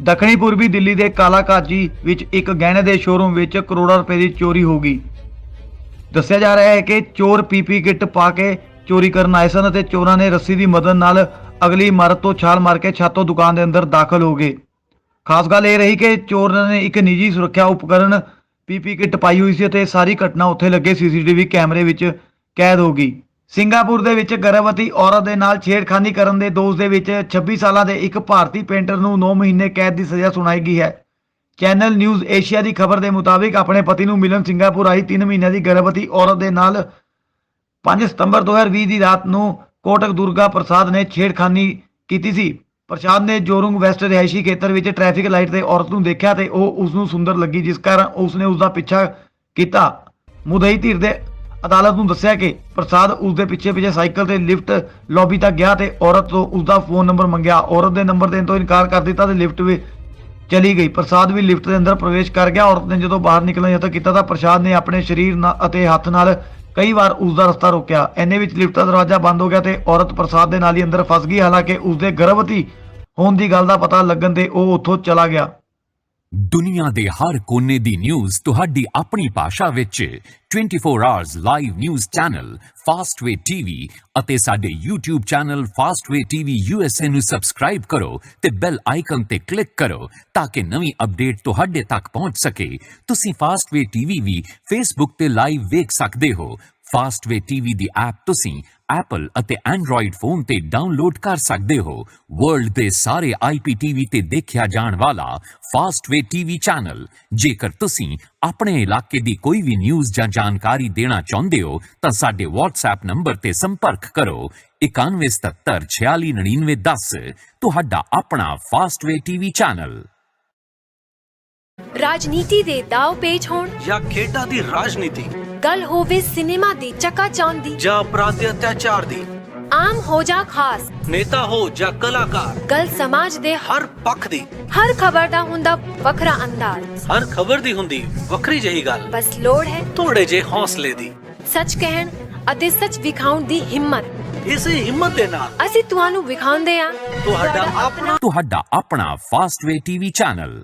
ਦੱਖਣੀ ਪੂਰਬੀ ਦਿੱਲੀ ਦੇ ਕਾਲਾਕਾਜੀ ਵਿੱਚ ਇੱਕ ਗਹਿਣੇ ਦੇ ਸ਼ੋਰੂਮ ਵਿੱਚ ਕਰੋੜਾਂ ਰੁਪਏ ਦੀ ਚੋਰੀ ਹੋ ਗਈ। ਦੱਸਿਆ ਜਾ ਰਿਹਾ ਹੈ ਕਿ ਚੋਰ ਪੀਪੀ ਕਿੱਟ ਪਾ ਕੇ ਚੋਰੀ ਕਰਨ ਆਏ ਸਨ ਅਤੇ ਚੋਰਾਂ ਨੇ ਰੱਸੀ ਦੀ ਮਦਦ ਨਾਲ ਅਗਲੀ ਇਮਾਰਤ ਤੋਂ ਛਾਲ ਮਾਰ ਕੇ ਛੱਤ ਤੋਂ ਦੁਕਾਨ ਦੇ ਅੰਦਰ ਦਾਖਲ ਹੋ ਗਏ। ਖਾਸ ਗੱਲ ਇਹ ਰਹੀ ਕਿ ਚੋਰਾਂ ਨੇ ਇੱਕ ਨਿੱਜੀ ਸੁਰੱਖਿਆ ਉਪਕਰਨ ਪੀਪੀ ਕਿੱਟ ਪਾਈ ਹੋਈ ਸੀ ਅਤੇ ਸਾਰੀ ਘਟਨਾ ਉੱਥੇ ਲੱਗੇ ਸੀਸੀਟੀਵੀ ਕੈਮਰੇ ਵਿੱਚ ਕੈਦ ਹੋ ਗਈ। ਸਿੰਗਾਪੁਰ ਦੇ ਵਿੱਚ ਗਰਭਵਤੀ ਔਰਤ ਦੇ ਨਾਲ ਛੇੜਖਾਨੀ ਕਰਨ ਦੇ ਦੋਸ਼ ਦੇ ਵਿੱਚ 26 ਸਾਲਾਂ ਦੇ ਇੱਕ ਭਾਰਤੀ ਪੇਂਟਰ ਨੂੰ 9 ਮਹੀਨੇ ਕੈਦ ਦੀ ਸਜ਼ਾ ਸੁਣਾਈ ਗਈ ਹੈ। ਚੈਨਲ ਨਿਊਜ਼ ਏਸ਼ੀਆ ਦੀ ਖਬਰ ਦੇ ਮੁਤਾਬਿਕ ਆਪਣੇ ਪਤੀ ਨੂੰ ਮਿਲਣ ਸਿੰਗਾਪੁਰ ਆਈ 3 ਮਹੀਨਿਆਂ ਦੀ ਗਰਭਵਤੀ ਔਰਤ ਦੇ ਨਾਲ 5 ਸਤੰਬਰ 2020 ਦੀ ਰਾਤ ਨੂੰ ਕੋਟਕ ਦੁਰਗਾ ਪ੍ਰਸਾਦ ਨੇ ਛੇੜਖਾਨੀ ਕੀਤੀ ਸੀ। ਪ੍ਰਸ਼ਾਦ ਨੇ ਜੋਰੁੰਗ ਵੈਸਟ ਰਿਹਾਇਸ਼ੀ ਖੇਤਰ ਵਿੱਚ ਟ੍ਰੈਫਿਕ ਲਾਈਟ ਤੇ ਔਰਤ ਨੂੰ ਦੇਖਿਆ ਤੇ ਉਹ ਉਸ ਨੂੰ ਸੁੰਦਰ ਲੱਗੀ, ਜਿਸ ਕਾਰਨ ਉਸ ਨੇ ਉਸ ਦਾ ਪਿੱਛਾ ਕੀਤਾ। ਮੁਦਈ ਧਿਰ ਦੇ ਅਦਾਲਤ ਨੂੰ ਦੱਸਿਆ ਕਿ ਪ੍ਰਸਾਦ ਉਸ ਦੇ ਪਿੱਛੇ ਸਾਈਕਲ ਤੇ ਲਿਫਟ ਲੌਬੀ ਤੱਕ ਗਿਆ ਤੇ ਔਰਤ ਤੋਂ ਉਸ ਦਾ ਫੋਨ ਨੰਬਰ ਮੰਗਿਆ। ਔਰਤ ਦੇ ਨੰਬਰ ਦੇਣ ਤੋਂ ਇਨਕਾਰ ਕਰ ਦਿੱਤਾ ਤੇ ਲਿਫਟ ਵਿੱਚ ਚਲੀ ਗਈ। ਪ੍ਰਸਾਦ ਵੀ ਲਿਫਟ ਦੇ ਅੰਦਰ ਪ੍ਰਵੇਸ਼ ਕਰ ਗਿਆ। ਔਰਤ ਨੇ ਜਦੋਂ ਬਾਹਰ ਨਿਕਲਣ ਦਾ ਯਤਨ ਕੀਤਾ ਤਾਂ ਪ੍ਰਸਾਦ ਨੇ ਆਪਣੇ ਸਰੀਰ ਅਤੇ ਹੱਥ ਨਾਲ ਕਈ ਵਾਰ ਉਸ ਦਾ ਰਸਤਾ ਰੋਕਿਆ। ਐਨੇ ਵਿੱਚ ਲਿਫਟ ਦਾ ਦਰਵਾਜ਼ਾ ਬੰਦ ਹੋ ਗਿਆ ਤੇ ਔਰਤ ਪ੍ਰਸਾਦ ਦੇ ਨਾਲ ਹੀ ਅੰਦਰ ਫਸ ਗਈ। ਹਾਲਾਂਕਿ ਉਸ ਦੇ ਗਰਭਵਤੀ ਹੋਣ ਦੀ ਗੱਲ ਦਾ ਪਤਾ ਲੱਗਣ ਤੇ ਉਹ ਉੱਥੋਂ ਚਲਾ ਗਿਆ। ਦੁਨੀਆ ਦੇ ਹਰ ਕੋਨੇ ਦੀ ਨਿਊਜ਼ ਤੁਹਾਡੀ ਆਪਣੀ ਭਾਸ਼ਾ ਵਿੱਚ 24 hours live news channel Fastway TV ਅਤੇ ਸਾਡੇ YouTube channel Fastway TV USA ਨੂੰ ਸਬਸਕ੍ਰਾਈਬ ਕਰੋ ਤੇ ਬੈਲ ਆਈਕਨ ਤੇ ਕਲਿੱਕ ਕਰੋ ਤਾਂ ਕਿ ਨਵੀਂ ਅਪਡੇਟ ਤੁਹਾਡੇ ਤੱਕ ਪਹੁੰਚ ਸਕੇ। ਤੁਸੀਂ ਫਾਸਟਵੇ ਟੀਵੀ ਵੀ Facebook ਤੇ ਲਾਈਵ ਵੇਖ ਸਕਦੇ ਹੋ। ਫਾਸਟਵੇ ਟੀਵੀ ਦੀ ਐਪ ਤੁਸੀਂ ਐਪਲ ਅਤੇ ਐਂਡਰੋਇਡ ਫੋਨ ਤੇ ਡਾਊਨਲੋਡ ਕਰ ਸਕਦੇ ਹੋ। ਵਰਲਡ ਦੇ ਸਾਰੇ IPTV ਤੇ ਦੇਖਿਆ ਜਾਣ ਵਾਲਾ ਫਾਸਟਵੇ ਟੀਵੀ ਚੈਨਲ। ਜੇਕਰ ਤੁਸੀਂ ਆਪਣੇ ਇਲਾਕੇ ਦੀ ਕੋਈ ਵੀ ਨਿਊਜ਼ ਜਾਂ ਜਾਣਕਾਰੀ ਦੇਣਾ ਚਾਹੁੰਦੇ ਹੋ ਤਾਂ ਸਾਡੇ WhatsApp ਨੰਬਰ ਤੇ ਸੰਪਰਕ ਕਰੋ 9177469910। ਤੁਹਾਡਾ ਆਪਣਾ ਫਾਸਟਵੇ ਟੀਵੀ ਚੈਨਲ। ਰਾਜਨੀਤੀ ਦੇ ਦਾਅ ਪੇਚ ਹੋਣ ਜਾਂ ਖੇਡਾਂ ਦੀ ਰਾਜਨੀਤੀ, ਗੱਲ ਹੋਵੇ ਸਿਨੇਮਾ ਦੀ ਚਕਾਚੌਂਧ ਦੀ ਜਾਂ ਅਪਰਾਧ ਦੇ ਅਤਿਆਚਾਰ ਦੀ, ਆਮ ਹੋ ਜਾਂ ਖਾਸ, ਨੇਤਾ ਹੋ ਜਾਂ ਕਲਾਕਾਰ, ਗੱਲ ਸਮਾਜ ਦੇ ਹਰ ਪੱਖ ਦੀ, ਹਰ ਖਬਰ ਦਾ ਹੁੰਦਾ ਵੱਖਰਾ ਅੰਦਾਜ਼, ਹਰ ਖਬਰ ਦੀ ਹੁੰਦੀ ਵੱਖਰੀ ਜਿਹੀ ਗੱਲ। ਬਸ ਲੋੜ ਹੈ ਥੋੜੇ ਜਿਹੇ ਹੌਸਲੇ ਦੀ, ਸੱਚ ਕਹਿਣ ਅਤੇ ਸੱਚ ਵਿਖਾਉਣ ਦੀ ਹਿੰਮਤ। ਇਸੇ ਹਿੰਮਤ ਦੇ ਨਾਲ ਅਸੀਂ ਤੁਹਾਨੂੰ ਵਿਖਾਉਂਦੇ ਹਾਂ ਤੁਹਾਡਾ ਆਪਣਾ ਫਾਸਟਵੇ ਟੀਵੀ ਚੈਨਲ।